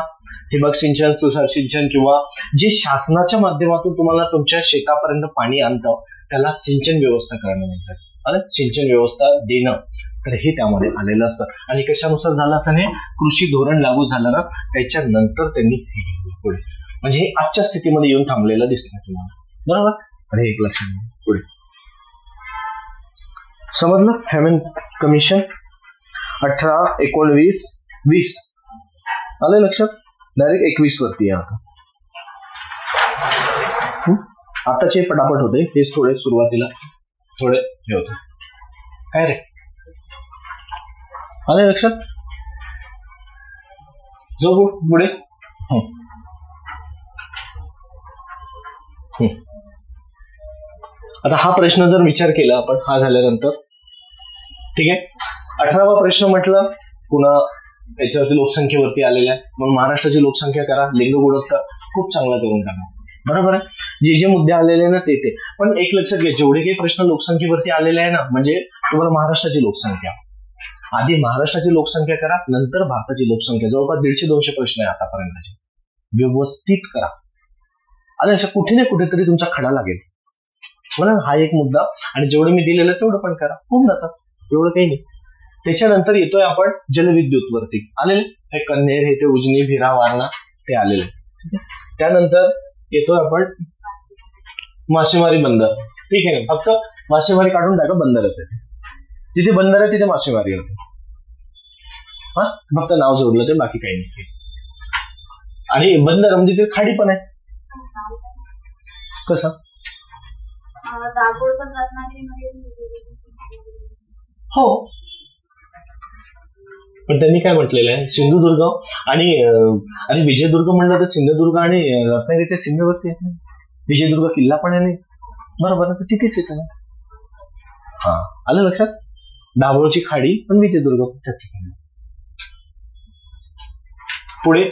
ठिबक सिंचन, तुषार सिंचन किंवा जे शासनाच्या माध्यमातून तुम्हाला तुमच्या शेतापर्यंत पाणी आणतं त्याला सिंचन व्यवस्था करणं म्हणतात. सिंचन व्यवस्था देणं, तर हे त्यामध्ये आलेलं असतं. आणि कशानुसार झालं असं, हे कृषी धोरण लागू झालं ना त्याच्यानंतर त्यांनी पुढे, म्हणजे हे आजच्या स्थितीमध्ये येऊन थांबलेलं दिसतं तुम्हाला. बरोबर, आणि एक लक्षात घ्या. पुढे समजलं. फॅमिन कमिशन 18, 19, 20 आलं लक्षात. डायरेक्ट 21 वरती आहे आता. आताचे पटापट होते, हेच थोडे सुरुवातीला थोडे हे होते. काय रे, आले लक्षात. जाऊ पुढे. आता हा प्रश्न जर विचार केला आपण, हा झाल्यानंतर ठीक आहे. 18वा प्रश्न म्हटलं पुन्हा याच्यावरती लोकसंख्येवरती आलेला आहे, म्हणून महाराष्ट्राची लोकसंख्या करा, लिंग गुणोत्तर खूप चांगला करून टाका. बरोबर आहे. जे मुद्दे आलेले ना ते पण एक लक्षात घ्या, जेवढे काही प्रश्न लोकसंख्येवरती आलेले आहे ना, म्हणजे तुम्हाला महाराष्ट्राची लोकसंख्या, आधी महाराष्ट्राची लोकसंख्या करा, नंतर भारताची लोकसंख्या. जवळपास 150-200 प्रश्न आहे आतापर्यंतचे. व्यवस्थित करा आणि अशा कुठे ना कुठेतरी तुमचा खडा लागेल म्हणून हा एक मुद्दा. आणि जेवढे मी दिलेलं तेवढं पण करा, होऊन जातात, एवढं काही नाही. त्याच्यानंतर येतोय आपण जलविद्युत वरती आलेले, हे कन्हेर, हे ते उजनी, भिरा, वारणा ते आलेले. त्यानंतर येतोय आपण मासेमारी बंदर. ठीक आहे ना, फक्त मासेमारी काढून टाका, बंदरच आहे. जिथे बंदर आहे तिथे मासेमारी होते. हा, फक्त नाव जोडलं ते, बाकी काही नाही. आणि बंदर म्हणजे ते खाडी पण आहे. कसं हो, पण त्यांनी काय म्हटलेलं आहे, सिंधुदुर्ग आणि विजयदुर्ग म्हणलं तर सिंधुदुर्ग आणि रत्नागिरीच्या सीमेवरती आहे. विजयदुर्ग किल्ला पण आहे, बरोबर, तर तिथेच येतं ना. हा, आलं लक्षात. दाभोळची खाडी पण विजयदुर्ग त्या ठिकाणी. पुढे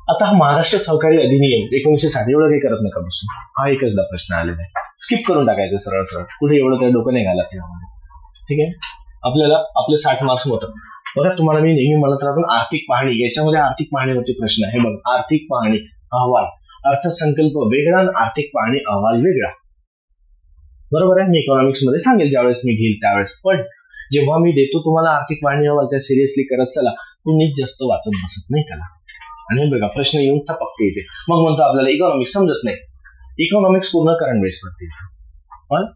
आता हा महाराष्ट्र सहकारी अधिनियम 1960, एवढं काही करत नका बसून. हा एकचदा प्रश्न आलेला आहे, स्किप करून टाकायचं सरळ सरळ, कुठे एवढं काही डोकं नाही घालायचं यामध्ये. ठीक आहे, आपल्याला आपले 60 मार्क्स होतं. बघा, तुम्हाला मी नेहमी म्हणत राहतो आर्थिक पाहणी, याच्यामध्ये आर्थिक पाहणीवरचे प्रश्न आहे. बघा, आर्थिक पाहणी अहवाल, अर्थसंकल्प वेगळा आणि आर्थिक पाहणी अहवाल वेगळा. बरोबर आहे. मी इकॉनॉमिक्स मध्ये सांगेल ज्यावेळेस मी घेईल त्यावेळेस, पण जेव्हा मी देतो तुम्हाला आर्थिक पाहणी अहवाल, त्या सिरियसली करत चला, तुम्ही जास्त वाचत बसत नाही त्याला. आणि बघा, प्रश्न येऊन टपकते येते, मग म्हणतो आपल्याला इकॉनॉमिक्स समजत नाही. इकॉनॉमिक्स पूर्ण करंट बेस वरती, पण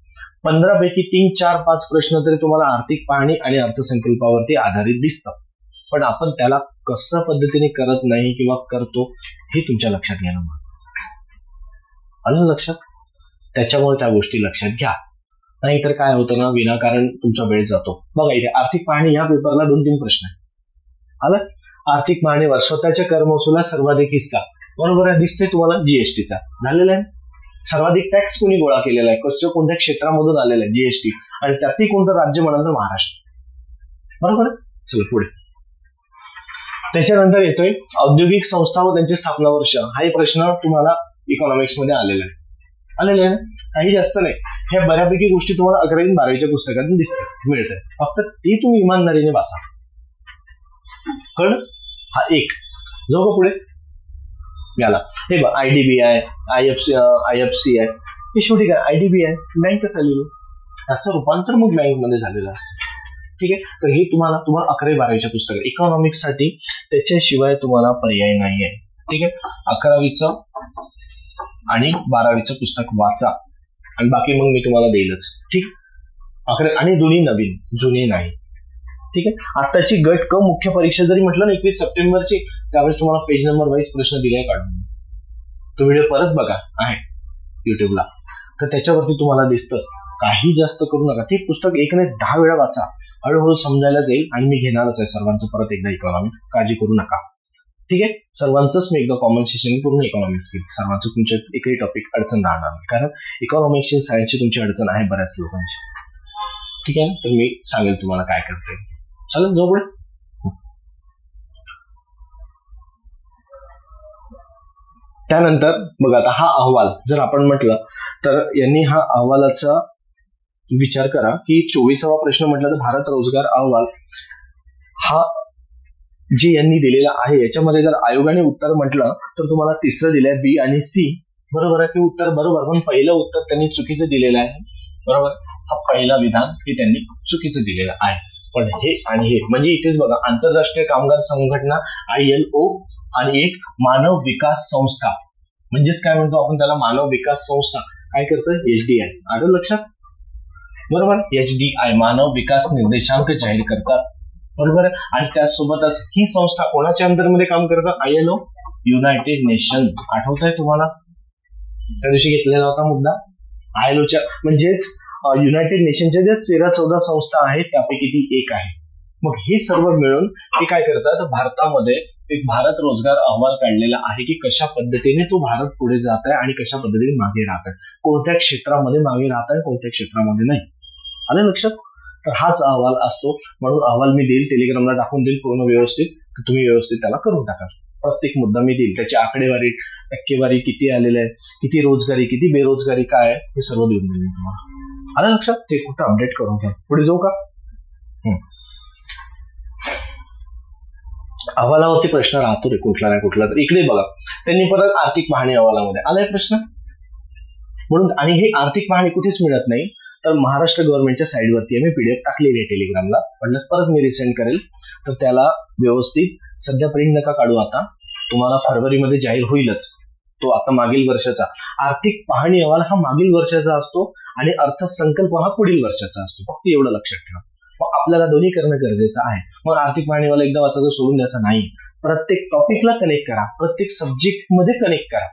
15 पैकी 3, 4, 5 प्रश्न तरी तुम्हाला आर्थिक पाहणी आणि अर्थसंकल्पावरती आधारित दिसतं, पण आपण त्याला कसं पद्धतीने करत नाही किंवा करतो हे तुमच्या लक्षात घेणं आलं लक्षात. त्याच्यामुळे त्या गोष्टी लक्षात घ्या, नाहीतर काय होतं ना, विनाकारण तुमचा वेळ जातो. बघा, इथे आर्थिक पाहणी या पेपरला 2-3 प्रश्न आहे. आलं, आर्थिक पाहणीवर स्वतःच्या कर महसुलात सर्वाधिक हिस्सा, बरोबर आहे, दिसतोय तुम्हाला जीएसटीचा झालेला आहे. सर्वाधिक टॅक्स कोणी गोळा केलेला आहे, कोणत्या क्षेत्रामधून आलेला आहे जीएसटी, आणि त्यातही कोणतं राज्य म्हणाल तर महाराष्ट्र. बरोबर आहे. चला पुढे. त्याच्यानंतर येतोय औद्योगिक संस्था व त्यांचे स्थापना वर्ष. हाही प्रश्न तुम्हाला इकॉनॉमिक्स मध्ये आलेला आहे. काही जास्त नाही, ह्या बऱ्यापैकी गोष्टी तुम्हाला 11वी 12वीच्या पुस्तकातून दिसतात, मिळतात. फक्त ती तुम्ही इमानदारीने वाचा. कळलं. हा एक जाऊ का पुढे. याला हे बघ, IDBI, IFC आहे, हे शेवटी काय IDBI बँकच आलेली, त्याचं रूपांतर मग बँक मध्ये झालेलं असतं. ठीक आहे, तर हे तुम्हाला 11वी 12वीच्या पुस्तक इकॉनॉमिक्स साठी, त्याच्याशिवाय तुम्हाला पर्याय नाही आहे. ठीक आहे, 11वीचं आणि 12वीचं पुस्तक वाचा, आणि बाकी मग मी तुम्हाला देईलच. ठीक, 11 आणि दोन्ही नवीन, जुने नाही. ठीक आहे, आताची गट क मुख्य परीक्षा जरी म्हटलं ना 21 सप्टेंबरची, त्यावेळेस तुम्हाला पेज नंबर वाईज प्रश्न दिले काढून. तो व्हिडिओ परत बघा, आहे युट्यूबला, तर त्याच्यावरती तुम्हाला दिसतं. काही जास्त करू नका, ते पुस्तक 1 नाही 10 वेळा वाचा, हळूहळू समजायला जाईल. आणि मी घेणारच आहे सर्वांचं परत एकदा इकॉनॉमिक्स, काळजी करू नका. ठीक आहे, सर्वांचंच मी एकदा कॉमन सेशन पूर्ण इकॉनॉमिक्स घेईल, सर्वांचं तुमच्या एकही टॉपिक अडचण राहणार नाही, कारण इकॉनॉमिक्सची सायन्सची तुमची अडचण आहे बऱ्याच लोकांची. ठीक आहे, तर मी सांगेल तुम्हाला काय करते. चालेल, जाऊ पुढे. त्यानंतर बघा, आता हा अहवाल जर आपण म्हटलं तर यांनी हा अहवालाचा विचार करा की 24वा प्रश्न म्हटलं तर भारत रोजगार अहवाल हा जे यांनी दिलेला आहे, याच्यामध्ये जर आयोगाने उत्तर म्हटलं तर तुम्हाला तिसरं दिलंय बी आणि सी. बरोबर आहे की उत्तर बरोबर, पण पहिलं उत्तर त्यांनी चुकीचं दिलेलं आहे. बरोबर, हा पहिला विधान हे त्यांनी चुकीचं दिलेलं आहे. पण हे आणि हे म्हणजे इथेच बघा, आंतरराष्ट्रीय कामगार संघटना ILO आणि एक मानव विकास संस्था, म्हणजेच काय म्हणतो आपण त्याला, मानव विकास संस्था काय करतं, HDI. आलं लक्षात. बरोबर, HDI मानव विकास निर्देशांक जाहीर करतात. बरोबर, आणि त्यासोबतच ही संस्था कोणाच्या अंतर्मध्ये काम करतं, ILO, युनायटेड नेशन. आठवत आहे तुम्हाला, त्या दिवशी घेतलेला होता मुद्दा. ILOच्या म्हणजेच युनायटेड नेशनच्या ज्या 13-14 संस्था आहेत त्यापैकी ती एक आहे. मग हे सर्व मिळून ते काय करतात, भारतामध्ये एक भारत रोजगार अहवाल काढलेला आहे की कशा पद्धतीने तो भारत पुढे जात आहे आणि कशा पद्धतीने मागे राहत आहे, कोणत्या क्षेत्रामध्ये मागे राहत आहे, कोणत्या क्षेत्रामध्ये नाही. आलं लक्षात. तर हाच अहवाल असतो. म्हणून अहवाल मी देईल, टेलिग्रामला टाकून देईल पूर्ण व्यवस्थित, तुम्ही व्यवस्थित त्याला करून टाका. प्रत्येक मुद्दा मी देईल, त्याची आकडेवारी, टक्केवारी किती आलेलं आहे, किती रोजगारी, किती बेरोजगारी काय आहे, हे सर्व देऊन देईल तुम्हाला. आलं लक्षात? ते कुठं अपडेट करून घ्या. पुढे जाऊ का? अहवालावरती प्रश्न राहतो रे, कुठला नाही कुठला. तर इकडे बघा, त्यांनी परत आर्थिक पाहणी अहवालामध्ये आलाय प्रश्न. म्हणून आणि हे आर्थिक पाहणी कुठेच मिळत नाही, तर महाराष्ट्र गव्हर्नमेंटच्या साईडवरती मी पीडीएफ टाकलेली आहे टेलिग्रामला. म्हटलं परत मी रिसेंड करेल, तर त्याला व्यवस्थित सध्या प्रिंट नका काढू. आता तुम्हाला फरवरीमध्ये जाहीर होईलच तो. आता मागील वर्षाचा आर्थिक पाहणी अहवाल हा मागील वर्षाचा असतो आणि अर्थसंकल्प हा पुढील वर्षाचा असतो. फक्त एवढं लक्षात ठेवा. मग आपल्याला दोन्ही करणं गरजेचं आहे. मग आर्थिक पाहणी अहवाल एकदा वाचायचं सोडून द्यायचा नाही. प्रत्येक टॉपिकला कनेक्ट करा, प्रत्येक सब्जेक्ट मध्ये कनेक्ट करा.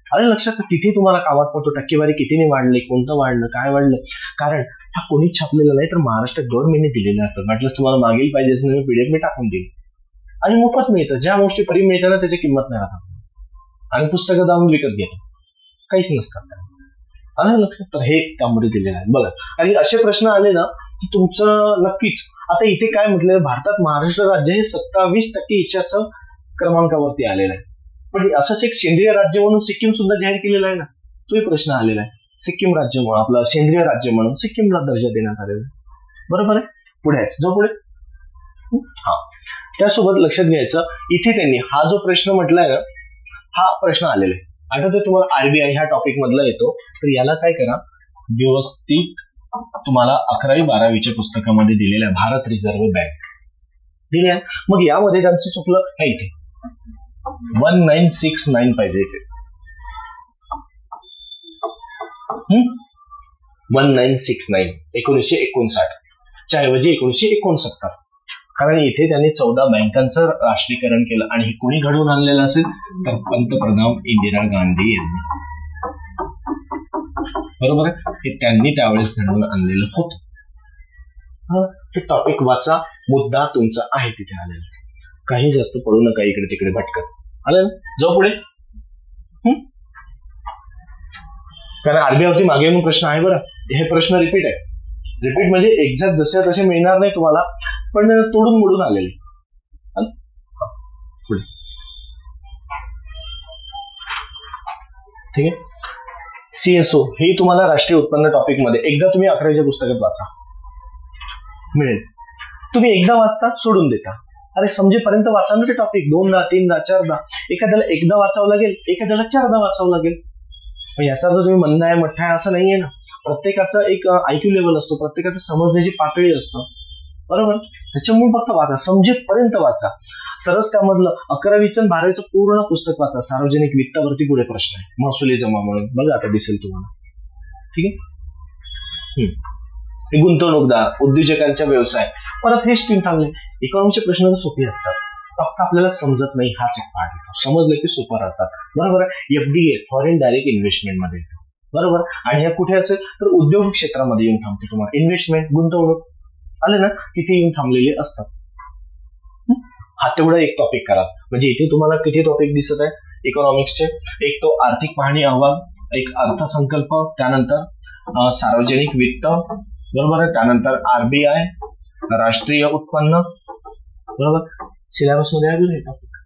अरे लक्षात, तिथे तुम्हाला कामात पडतो टक्केवारी कितीने वाढली, कोणतं वाढलं, काय वाढलं. कारण हा कोणीच छापलेला नाही, तर महाराष्ट्र गव्हर्नमेंटने दिलेलं असतं. म्हटलं तुम्हाला मागील पाहिजे असेल मी पीडीएफ मी टाकून देईल. आणि मोफत मिळतं. ज्या गोष्टी फ्री मिळतात ना त्याची किंमत नाही राहत. आणि पुस्तकं जाऊन विकत घेतो, काहीच नसतात. आलं लक्षात? तर हे त्यामध्ये दिलेलं आहे बघा. आणि असे प्रश्न आले ना की तुमचं नक्कीच. आता इथे काय म्हटलं, भारतात महाराष्ट्र राज्य हे 27% यशस्वी क्रमांकावरती आलेलं आहे. पण असंच एक सेंद्रिय राज्य म्हणून सिक्कीम सुद्धा जाहीर केलेला आहे ना, तोही प्रश्न आलेला आहे. सिक्कीम राज्य म्हणून, आपलं सेंद्रिय राज्य म्हणून सिक्कीमला दर्जा देण्यात आलेला आहे. बरोबर आहे? पुढे आहे जो पुढे. हा, त्यासोबत लक्षात घ्यायचं, इथे त्यांनी हा जो प्रश्न म्हटलाय ना, हा प्रश्न आलेला आहे. आठवतोय तुम्हाला? आरबीआय ह्या टॉपिक मधला येतो. तर याला काय करा, व्यवस्थित तुम्हाला 11वी-12वीच्या पुस्तकामध्ये दिलेल्या भारत रिझर्व्ह बँक दिली आहे. मग यामध्ये त्यांचं चुकलं आहे, इथे 1969 पाहिजे इथे. 1969 1959 च्या ऐवजी 1969. कारण इथे त्यांनी 14 बँकांचं राष्ट्रीयकरण केलं. आणि हे कोणी घडवून आणलेलं असेल तर पंतप्रधान इंदिरा गांधी यांनी. बरोबर आहे? हे त्यांनी त्यावेळेस घडवून आणलेलं होतं. ते टॉपिक वाचा, मुद्दा तुमचा आहे तिथे आलेला. काही जास्त पडू नका इकडे तिकडे भटकत. आलं जाऊ पुढे. कारण आरबीआयवरती मागे म्हणून प्रश्न आहे बरं. हे प्रश्न रिपीट आहे. रिपीट म्हणजे एक्झॅक्ट जसे तसे मिळणार नाही तुम्हाला, पण तोडून मोडून आलेले. पुढे ठीक आहे. सीएसओ हे तुम्हाला राष्ट्रीय उत्पन्न टॉपिक मध्ये एकदा तुम्ही 11वीच्या पुस्तकात वाचा, मिळेल. तुम्ही एकदा वाचता सोडून देता. अरे समजेपर्यंत वाचा ना ते टॉपिक. 2दा 3दा 4दा. एखाद्याला एकदा वाचावं लागेल, एखाद्याला 4दा वाचावं लागेल. पण याचा अर्थ तुम्ही मंद आहे मोठा आहे असं नाहीये ना. प्रत्येकाचा एक आयक्यू लेवल असतो, प्रत्येकाचं समजण्याची पातळी असतं. बरोबर? त्याच्यामुळे फक्त वाचा, समजेपर्यंत वाचा. तरच त्यामधलं 11वीचं आणि 12वीचं पूर्ण पुस्तक वाचा. सार्वजनिक वित्तावरती पुढे प्रश्न आहे, महसुली जमा म्हणून. बघा आता दिसेल तुम्हाला. ठीक आहे. हे गुंतवणूकदार, उद्योजकांचा व्यवसाय, परत हे स्ट्रीम चांगले. इकॉनॉमीचे प्रश्न तर सोपे असतात, फक्त आपल्याला समजत नाही, हाच एक पार्ट येतो. समजलं की सोपं राहतात. बरोबर आहे? एफडीए फॉरेन डायरेक्ट इन्व्हेस्टमेंट मध्ये येतो. बरोबर? आणि ह्या कुठे असेल तर उद्योग क्षेत्रामध्ये येऊन थांबते. तुम्हाला इन्व्हेस्टमेंट, गुंतवणूक आले ना, तिथे येऊन थांबलेले असतात. हा तेवढा एक टॉपिक करा. म्हणजे इथे तुम्हाला किती टॉपिक दिसत आहे इकॉनॉमिक्सचे. एक तो आर्थिक पाहणी अहवाल, एक अर्थसंकल्प, त्यानंतर सार्वजनिक वित्त, बरोबर आहे, त्यानंतर आरबीआय, राष्ट्रीय उत्पन्न. बरोबर? सिलेबस मध्ये आहे हे टॉपिक.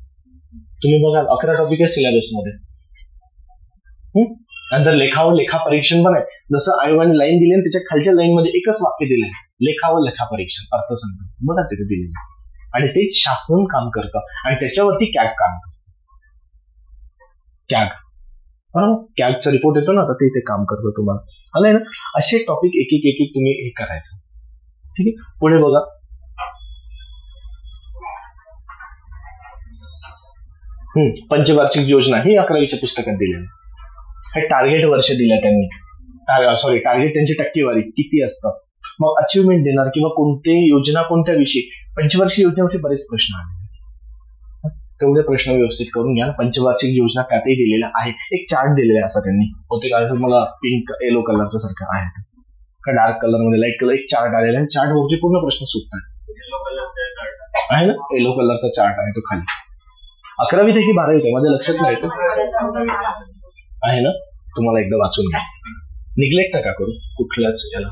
तुम्ही बघा 11 टॉपिक आहे सिलेबस मध्ये. नंतर लेखा व लेखा परीक्षण पण आहे. जसं आयोगाने लाईन दिली त्याच्या खालच्या लाईन मध्ये एकच वाक्य दिलंय, लेखा व लेखा परीक्षण, अर्थसंकल्प. बघा तिथे दिलेलं. आणि ते शासन काम करतं आणि त्याच्यावरती कॅग काम करतं. कॅग, बरोबर? कॅगचा रिपोर्ट येतो ना, तर ते काम करतं तुम्हाला. आलंय ना? असे टॉपिक एक एक तुम्ही हे करायचं. ठीक आहे. पुढे बघा. पंचवार्षिक योजना ही 11वीच्या पुस्तकात दिलेली. हे टार्गेट वर्ष दिलं त्यांनी. टार्गेट त्यांची टक्केवारी किती असतं. मग अचिव्हमेंट देणार किंवा कोणती योजना कोणत्या विषयी. पंचवार्षिक योजनेवरचे बरेच प्रश्न आले, तेवढे प्रश्न व्यवस्थित करून घ्या. पंचवार्षिक योजना त्यातही दिलेल्या आहे. एक चार्ट दिलेला आहे असा त्यांनी. होते काय मला पिंक येलो कलरचं सारखं आहे का डार्क कलर मध्ये लाईट कलर, एक चार्ट आलेला आहे. चार्ट वरती पूर्ण प्रश्न सुटतात. आहे ना, येलो कलरचा चार्ट आहे तो खाली. 11वीत आहे की 12वीत आहे माझ्या लक्षात नाही आहे ना. तुम्हाला एकदा वाचून घ्या, निग्लेक्ट नका करू कुठल्याच याला.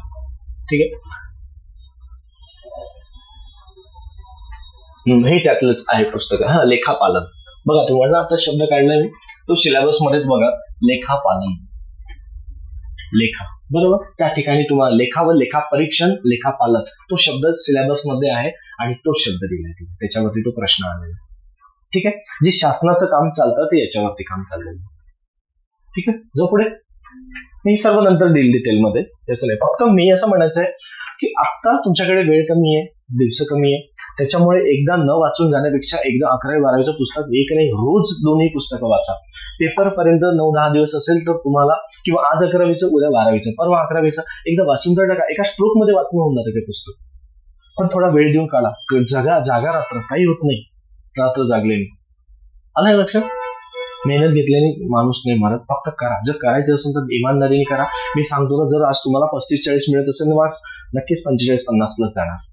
ठीक आहे. हे त्यातलंच आहे पुस्तक. हा, लेखापालन. बघा तुम्हाला आता शब्द काढलाय मी, तो सिलेबस मध्येच बघा, लेखापालन, लेखा, बरोबर. त्या ठिकाणी तुम्हाला लेखा व लेखा परीक्षण, लेखापालन तो शब्द सिलेबस मध्ये आहे आणि तो शब्द दिलाय, त्याच्यावरती तो प्रश्न आलेला. ठीक आहे. जे शासनाचं काम चालतं ते याच्यावरती काम चाललेलं. ठीक आहे. जो पुढे मी सर्व नंतर देईल डिटेलमध्ये, त्याचं नाही. फक्त मी असं म्हणायचं आहे की आता तुमच्याकडे वेळ कमी आहे, दिवस कमी आहे, त्याच्यामुळे एकदा न वाचून जाण्यापेक्षा एकदा 11वी-12वीचं पुस्तक एक नाही, रोज दोन्ही पुस्तकं वाचा. पेपर पर्यंत 9-10 दिवस असेल तर तुम्हाला, किंवा आज 11वीचं उद्या 12वीचं परवा 11वीचं एकदा वाचून तर टाका. एका स्ट्रोक मध्ये वाचून होऊन जातं ते पुस्तक. पण थोडा वेळ देऊन काढा. जागा रात्र काही होत नाही, रात्र जागलेली. आलं लक्षात? मेहनत घेतल्याने माणूस नाही मरत, फक्त करा. जर करायचं असेल तर इमानदारीने करा. मी सांगतो ना, जर आज तुम्हाला 35-40 मिळत असेल तर नक्कीच 45-50 प्लस जाणार.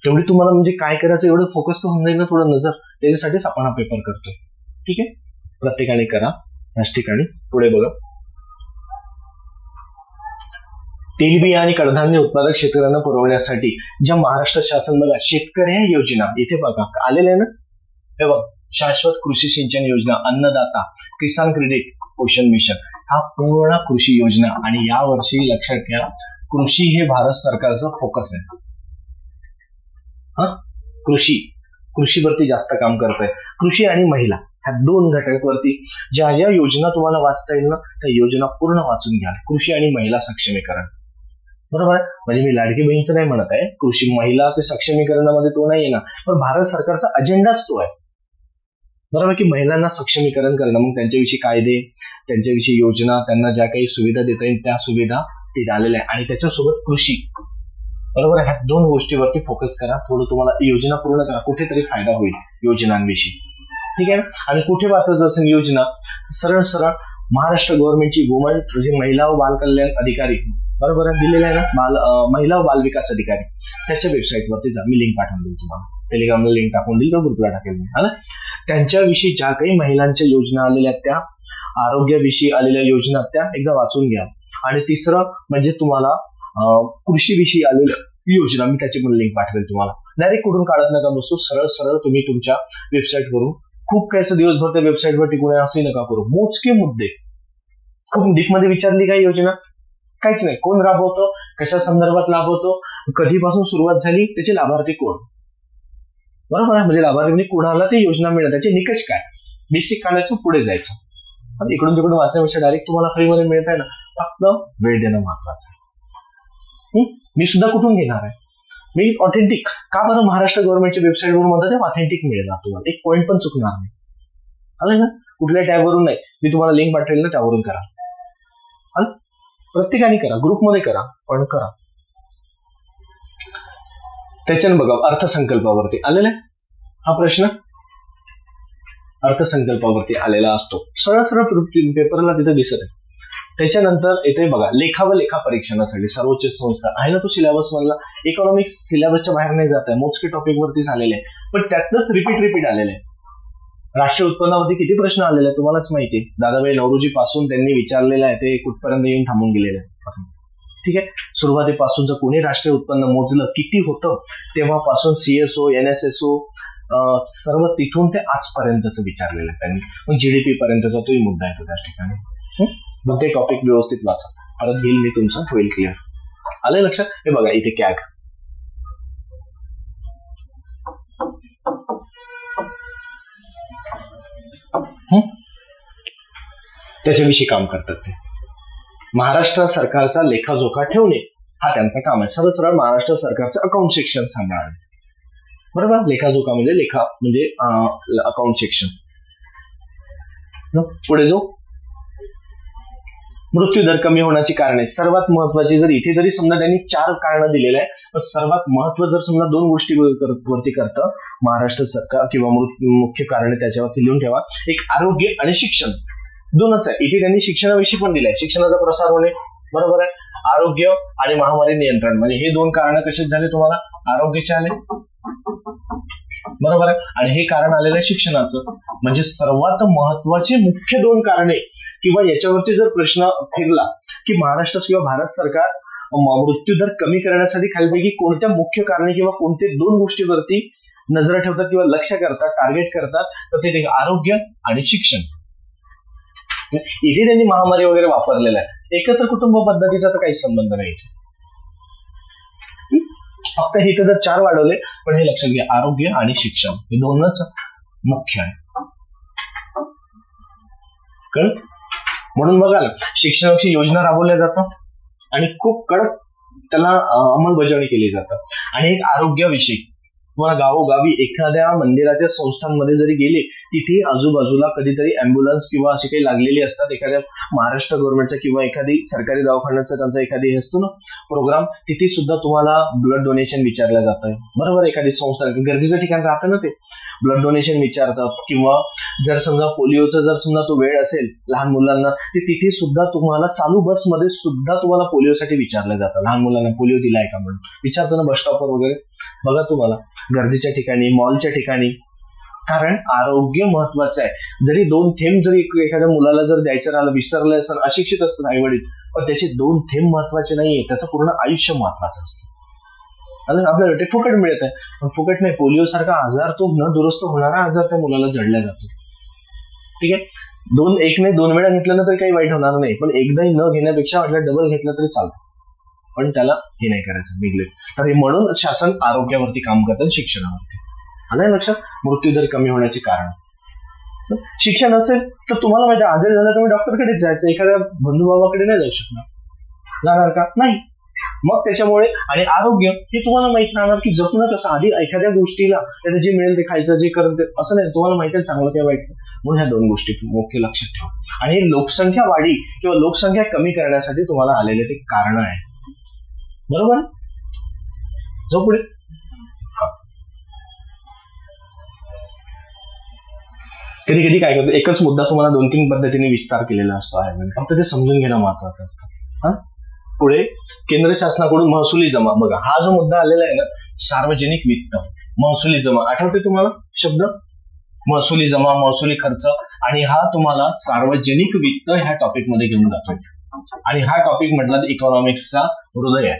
तेवढी तुम्हाला म्हणजे काय करायचं एवढं फोकस तर होऊन जाईल ना, थोडं नजर, त्याच्यासाठीच आपण हा पेपर करतोय. ठीक आहे. प्रत्येकाने करा. याच ठिकाणी पुढे बघा, तेलबिया आणि कडधान्य उत्पादक शेतकऱ्यांना पुरवण्यासाठी ज्या महाराष्ट्र शासन बघा शेतकरी योजना इथे बघा आलेले आहे ना, हे बघ, शाश्वत कृषी सिंचन योजना, अन्नदाता, किसान क्रेडिट, पोषण मिशन, हा पूर्ण कृषी योजना. आणि या वर्षी लक्षात घ्या, कृषी हे भारत सरकारचं फोकस आहे. कृषीवरती जास्त काम करत आहे. कृषी आणि महिला ह्या दोन घटकावरती ज्या या योजना तुम्हाला वाचता येईल ना, त्या योजना पूर्ण वाचून घ्या. कृषी आणि महिला सक्षमीकरण, बरोबर. म्हणजे मी लाडकी बहीणचं नाही म्हणत आहे, कृषी महिला ते सक्षमीकरणामध्ये तो नाही ना, पण भारत सरकारचा अजेंडाच तो आहे, बरोबर, की महिलांना सक्षमीकरण करणं. मग त्यांच्याविषयी कायदे, त्यांच्याविषयी योजना, त्यांना ज्या काही सुविधा देता येईल त्या सुविधा ते आलेल्या आहे. आणि त्याच्यासोबत कृषी, बरोबर. ह्या दोन गोष्टीवरती फोकस करा. थोडं तुम्हाला योजना पूर्ण करा, कुठेतरी फायदा होईल योजनांविषयी. ठीक आहे. आणि कुठे वाचायचं असेल योजना, सरळ सरळ महाराष्ट्र गव्हर्नमेंटची वुमन म्हणजे महिला व बाल कल्याण अधिकारी, बरोबर दिलेलं आहे ना, महिला व बाल विकास अधिकारी, त्याच्या वेबसाईटवरती जा. मी लिंक पाठवून देईल तुम्हाला, टेलिग्रामला लिंक टाकून देईल, ग्रुपला टाकेल मी. त्यांच्याविषयी ज्या काही महिलांच्या योजना आलेल्या त्या, आरोग्याविषयी आलेल्या योजना त्या एकदा वाचून घ्या. आणि तिसरं म्हणजे तुम्हाला कृषीविषयी आलेल्या योजना, मी त्याची पण लिंक पाठवेल तुम्हाला. डायरेक्ट कुठून काढत नका बसू, सरळ सरळ तुम्ही तुमच्या वेबसाईटवरून, खूप काहीच दिवसभर त्या वेबसाईटवर टिकून असंही नका करू. मोजके मुद्दे, खूप डीप मध्ये विचारली काही योजना काहीच नाही. कोण राबवतो, कशा संदर्भात राबवतो, कधीपासून सुरुवात झाली, त्याचे लाभार्थी कोण, बरोबर आहे. म्हणजे लाभार्थी म्हणजे कुणाला ती योजना मिळेल, त्याचे निकष काय, बेसिक काढायचं, पुढे जायचं. पण इकडून तिकडून वाचण्यापेक्षा डायरेक्ट तुम्हाला फ्रीमध्ये मिळत आहे ना, फक्त वेळ देणं महत्वाचं आहे. मी सुद्धा कुठून घेणार आहे, मी ऑथेंटिक का बरं, महाराष्ट्र गव्हर्नमेंटच्या वेबसाईटवरून म्हणतात ते ऑथेंटिक मिळणार तुम्हाला, एक पॉईंट पण चुकणार नाही. आलं ना, कुठल्या टॅबवरून नाही, मी तुम्हाला लिंक पाठवेल ना त्यावरून करा. प्रत्येकाने करा, ग्रुपमध्ये करा, पण करा. त्याच्यानं बघा अर्थसंकल्पावरती आलेला आहे हा प्रश्न, अर्थसंकल्पावरती आलेला असतो, सरळ सरळ पेपरला तिथे दिसत आहे. त्याच्यानंतर येथे बघा लेखा व लेखा परीक्षणासाठी सर्वोच्च संस्था आहे ना, तो सिलेबस मधला इकॉनॉमिक्स सिलेबसच्या बाहेर नाही जात आहे, मोजके टॉपिक वरती झालेले आहे, पण त्यातच रिपीट आलेले आहे. राष्ट्रीय उत्पन्नावरती किती प्रश्न आलेले आहेत तुम्हालाच माहिती, दादाभाई नौरोजी पासून त्यांनी विचारलेलं आहे, ते कुठपर्यंत येऊन थांबून गेलेलं आहे. ठीक आहे. सुरुवातीपासून जर कोणी राष्ट्रीय उत्पन्न मोजलं किती होतं, तेव्हापासून CSO NSSO सर्व तिथून ते आजपर्यंतच विचारलेलं आहे त्यांनी. मग GDP पर्यंतचा तोही मुद्दा येतो त्या ठिकाणी. मग ते टॉपिक व्यवस्थित वाचा, परत घेईल मी तुमचं, होईल क्लिअर. आलंय लक्षात? हे बघा इथे कॅग, त्याच्याविषयी काम करतात ते. महाराष्ट्र सरकारचा लेखाजोखा ठेवणे हा त्यांचं काम आहे. सरळ सरळ महाराष्ट्र सरकारचं अकाउंट सेक्शन सांभाळणे, बरोबर. लेखाजोखा म्हणजे लेखा म्हणजे अकाउंट सेक्शन. पुढे जो मृत्यूदर कमी होण्याची कारणे, सर्वात महत्वाची, जर इथे जरी समजा त्यांनी 4 कारणं दिलेलं आहे, पण सर्वात महत्व जर समजा 2 गोष्टी वरती करतं महाराष्ट्र सरकार, किंवा मुख्य कारणे त्याच्यावरती लिहून ठेवा. एक आरोग्य आणि शिक्षण, दोनच आहे. इथे त्यांनी शिक्षणाविषयी पण दिलंय, शिक्षणाचा प्रसार होणे, बरोबर आहे. आरोग्य आणि महामारी नियंत्रण, म्हणजे हे 2 कारण कसे झाले तुम्हाला, आरोग्याचे आले, बरोबर आहे. आणि हे कारण आलेलं आहे शिक्षणाचं. म्हणजे सर्वात महत्वाचे मुख्य 2 कारणे, किंवा याच्यावरती जर प्रश्न फिरला की महाराष्ट्र किंवा भारत सरकार मृत्यूदर कमी करण्यासाठी खालीलपैकी कोणत्या मुख्य कारणे किंवा कोणत्या 2 गोष्टीवरती नजर ठेवतात किंवा लक्ष करतात, टार्गेट करतात, तर ते आरोग्य आणि शिक्षण. इथे त्यांनी महामारी वगैरे वापरलेला आहे. एकत्र कुटुंब पद्धतीचा तर काहीच संबंध नाही. फक्त इथे तर 4 वाढवले, पण हे लक्षात घ्या, आरोग्य आणि शिक्षण हे दोनच मुख्य आहे. म्हणून बघाल शिक्षणाची योजना राबवल्या जातात आणि खूप कडक त्याला अंमलबजावणी केली जातात. आणि एक आरोग्याविषयी तुम्हाला गावोगावी एखाद्या मंदिराच्या संस्थांमध्ये जरी गेले, तिथे आजूबाजूला कधीतरी अँब्युलन्स किंवा अशी काही लागलेली असतात. एखाद्या महाराष्ट्र गव्हर्नमेंटचा किंवा एखादी सरकारी दवाखान्याचा त्यांचा एखादी हे असतो ना प्रोग्राम, तिथे सुद्धा तुम्हाला ब्लड डोनेशन विचारलं जातं. बरोबर, एखादी संस्था गर्दीचं ठिकाण राहतं ना, ते ब्लड डोनेशन विचारतात. किंवा जर समजा पोलिओचा जर समजा तो वेळ असेल लहान मुलांना, ते तिथे सुद्धा तुम्हाला चालू बसमध्ये सुद्धा तुम्हाला पोलिओसाठी विचारलं जातं. लहान मुलांना पोलिओ दिलाय का म्हणून विचारतो ना बस स्टॉपवर वगैरे. बघा तुम्हाला गर्दीच्या ठिकाणी, मॉलच्या ठिकाणी, कारण आरोग्य महत्वाचं आहे. जरी 2 थेंब जरी एखाद्या मुलाला जर द्यायचं राहिलं, विसरलं असं, अशिक्षित असतात आई वडील, पण त्याचे 2 थेंब महत्वाचे नाहीये, त्याचं पूर्ण आयुष्य महत्वाचं असतं. आणि आपल्याला ते फुकट मिळत आहे, पण फुकट नाही. पोलिओ सारखा आजार तो न दुरुस्त होणारा आजार त्या मुलाला जडला जातो. ठीक आहे, 2 वेळा घेतलं तरी काही वाईट होणार नाही, पण एकदाही न घेण्यापेक्षा वाटलं डबल घेतलं तरी चालतं, पण त्याला हे नाही करायचं, निग्लेक्ट. तर हे म्हणून शासन आरोग्यावरती काम करतं, शिक्षणावरती. आलं लक्षात? मृत्यूदर कमी होण्याचे कारण. शिक्षण असेल तर तुम्हाला माहिती आहे, आजारी झाला तुम्ही डॉक्टरकडेच जायचं, एखाद्या बंधुभावाकडे नाही जाऊ शकणार. जाणार का? नाही. मग त्याच्यामुळे आणि आरोग्य हे तुम्हाला माहित राहणार की जपणं कसं. आधी एखाद्या गोष्टीला त्याला जे मिळेल ते खायचं, जे करेल ते, असं नाही. तुम्हाला माहिती आहे चांगलं काय वाईट. म्हणून ह्या 2 गोष्टी मुख्य लक्षात ठेवा. आणि लोकसंख्या वाढी किंवा लोकसंख्या कमी करण्यासाठी तुम्हाला आलेले ते कारण आहे. बरोबर, जो पुढे कधी कधी काय करतो, एकच मुद्दा तुम्हाला 2-3 पद्धतीने विस्तार केलेला असतो आहे, फक्त ते समजून घेणं महत्वाचं असतं. पुढे केंद्र शासनाकडून महसुली जमा. बघा हा जो मुद्दा आलेला आहे ना, सार्वजनिक वित्त, महसुली जमा. आठवते तुम्हाला शब्द महसुली जमा, महसुली खर्च. आणि हा तुम्हाला सार्वजनिक वित्त ह्या टॉपिक मध्ये घेऊन जातोय. आणि हा टॉपिक म्हटला तर इकॉनॉमिक्सचा हृदय आहे.